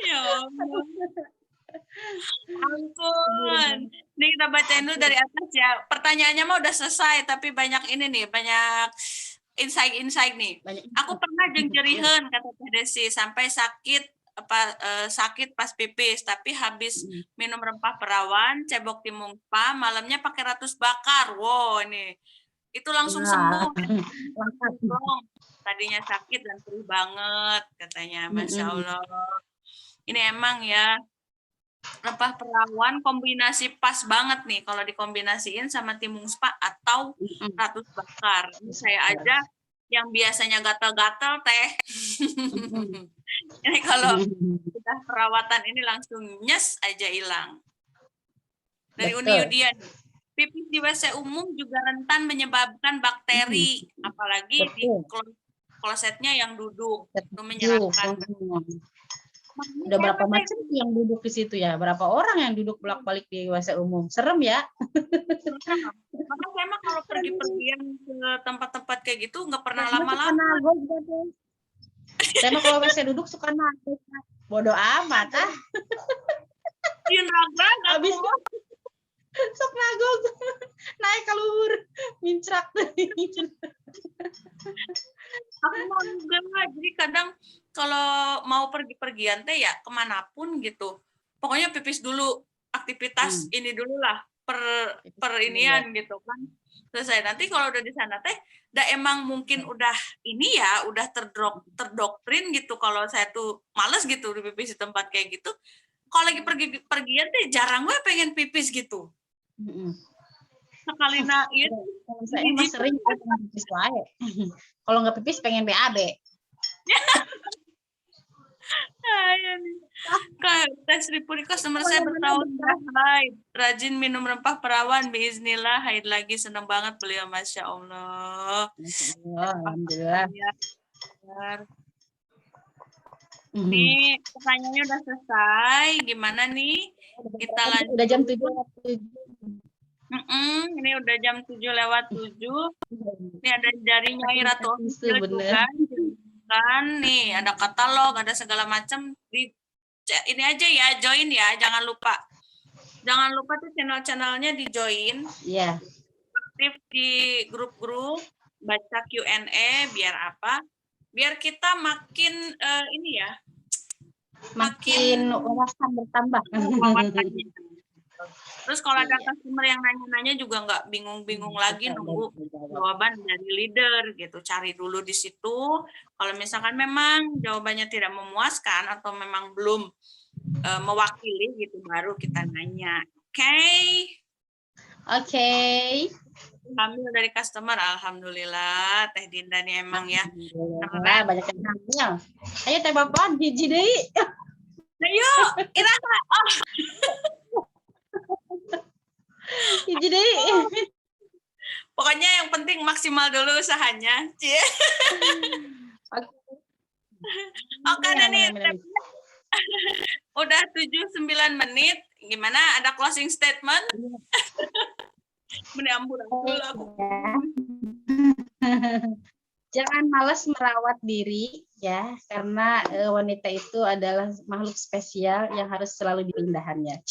Speaker 1: Ya ampun. Ini kita bacain dulu dari atas ya. Pertanyaannya mah udah selesai, tapi banyak ini nih, banyak insight nih. Aku pernah jengjerihan kata Teh Desi, sampai sakit pas pipis, tapi habis minum rempah perawan, cebok timun pa, malamnya pakai ratus bakar. Wow, ini itu langsung sembuh. Tadinya sakit dan perih banget katanya, Masya Allah. Ini emang ya rempah perawan kombinasi pas banget nih kalau dikombinasiin sama timun spa atau ratus bakar. Ini saya aja yang biasanya gatal-gatal teh. Ini kalau sudah perawatan ini langsung nyes aja hilang. Dari Uni
Speaker 2: Betul.
Speaker 1: Yudian, pipis di WC umum juga rentan menyebabkan bakteri, apalagi di klosetnya yang duduk, itu menyerangkan.
Speaker 2: Udah berapa macam yang duduk di situ ya? Berapa orang yang duduk bolak-balik di WC umum? Serem ya?
Speaker 1: Maka saya mah kalau pergi-pergian ke tempat-tempat kayak gitu nggak pernah lama-lama.
Speaker 2: Saya mah kalau WC duduk suka nangis. Bodoh amat ah. Habis sok nagog naik ke luhur mincrak.
Speaker 1: Aku mau juga, jadi kadang kalau mau pergi-pergian teh ya kemanapun gitu, pokoknya pipis dulu, aktivitas ini dulu lah per inian gitu kan, selesai. Nanti kalau udah di sana teh emang mungkin udah ini ya, udah terdoktrin gitu kalau saya tuh males gitu di pipis di tempat kayak gitu. Kalau lagi pergian teh jarang gue pengen pipis gitu. Sekali iya.
Speaker 2: Saya emang sering pipis wae. Kalau nggak pipis pengen BAB.
Speaker 1: Tes report customer saya bertahun-tahun haid, rajin minum rempah perawan, biiznillah haid lagi, seneng banget beliau, masya Allah.
Speaker 2: Alhamdulillah.
Speaker 1: Nih pertanyaannya udah selesai, gimana nih? Kita lanjut.
Speaker 2: Udah jam 7.
Speaker 1: Ini udah jam 7:07. Ini ada dari Nyai Ratu Official juga. Kan nih ada katalog, ada segala macam. Ini aja ya, join ya, jangan lupa tuh channel-channelnya di join.
Speaker 2: Iya.
Speaker 1: Aktif di grup-grup, baca Q&A, biar apa? Biar kita makin ini ya,
Speaker 2: makin wawasan bertambah.
Speaker 1: Terus kalau ada customer yang nanya-nanya juga nggak bingung-bingung lagi nunggu jawaban dari leader gitu. Cari dulu di situ. Kalau misalkan memang jawabannya tidak memuaskan atau memang belum mewakili gitu, baru kita nanya. Oke. Hamil dari customer, alhamdulillah. Teh Dinda nih emang ya.
Speaker 2: Banyak yang hamil. Ayo Teh Bapon, hiji deui.
Speaker 1: Ayo, Irasa.
Speaker 2: Hiji deui.
Speaker 1: Pokoknya yang penting maksimal dulu usahanya. Oke, nih. Udah 7-9 menit. Gimana? Ada closing statement?
Speaker 2: Jangan malas merawat diri ya, karena wanita itu adalah makhluk spesial yang harus selalu diindahannya.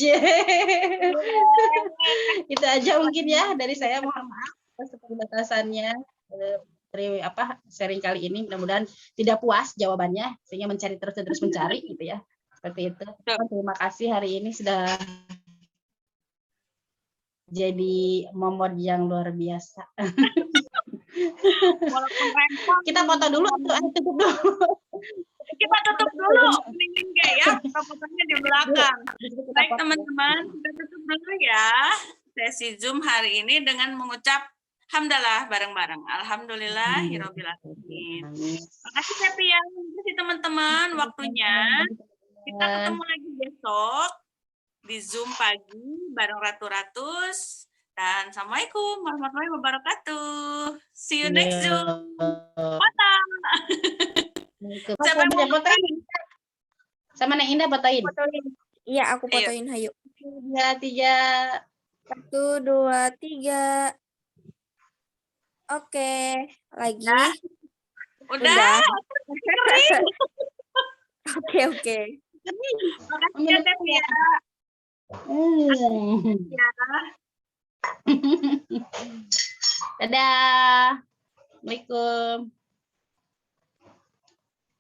Speaker 2: Itu aja mungkin ya dari saya, mohon maaf atas keterbatasannya dari sharing kali ini. Mudah-mudahan tidak puas jawabannya sehingga terus mencari gitu ya. Seperti itu. Terima kasih hari ini sudah jadi momod yang luar biasa. Kita foto dulu atau tutup dulu?
Speaker 1: Kita tutup dulu, mending ya, fotonya di belakang. Baik teman-teman, kita tutup dulu ya sesi Zoom hari ini dengan mengucap hamdalah bareng-bareng. Alhamdulillahirabbil alamin. Makasih Tepi ya, makasih teman-teman waktunya. Kita ketemu lagi besok di Zoom pagi bareng Ratu Ratus. Dan Assalamualaikum warahmatullahi wabarakatuh. See you next Zoom. Foto. Siapa yang mau fotoin?
Speaker 2: Sama Neng Indah fotoin.
Speaker 3: Iya, aku fotoin. Hayu.
Speaker 2: 3.
Speaker 3: 1, 2, 3. Oke, lagi.
Speaker 1: Udah.
Speaker 3: Oke.
Speaker 1: Makasih ya, Teh ya.
Speaker 2: Dadah. Assalamualaikum.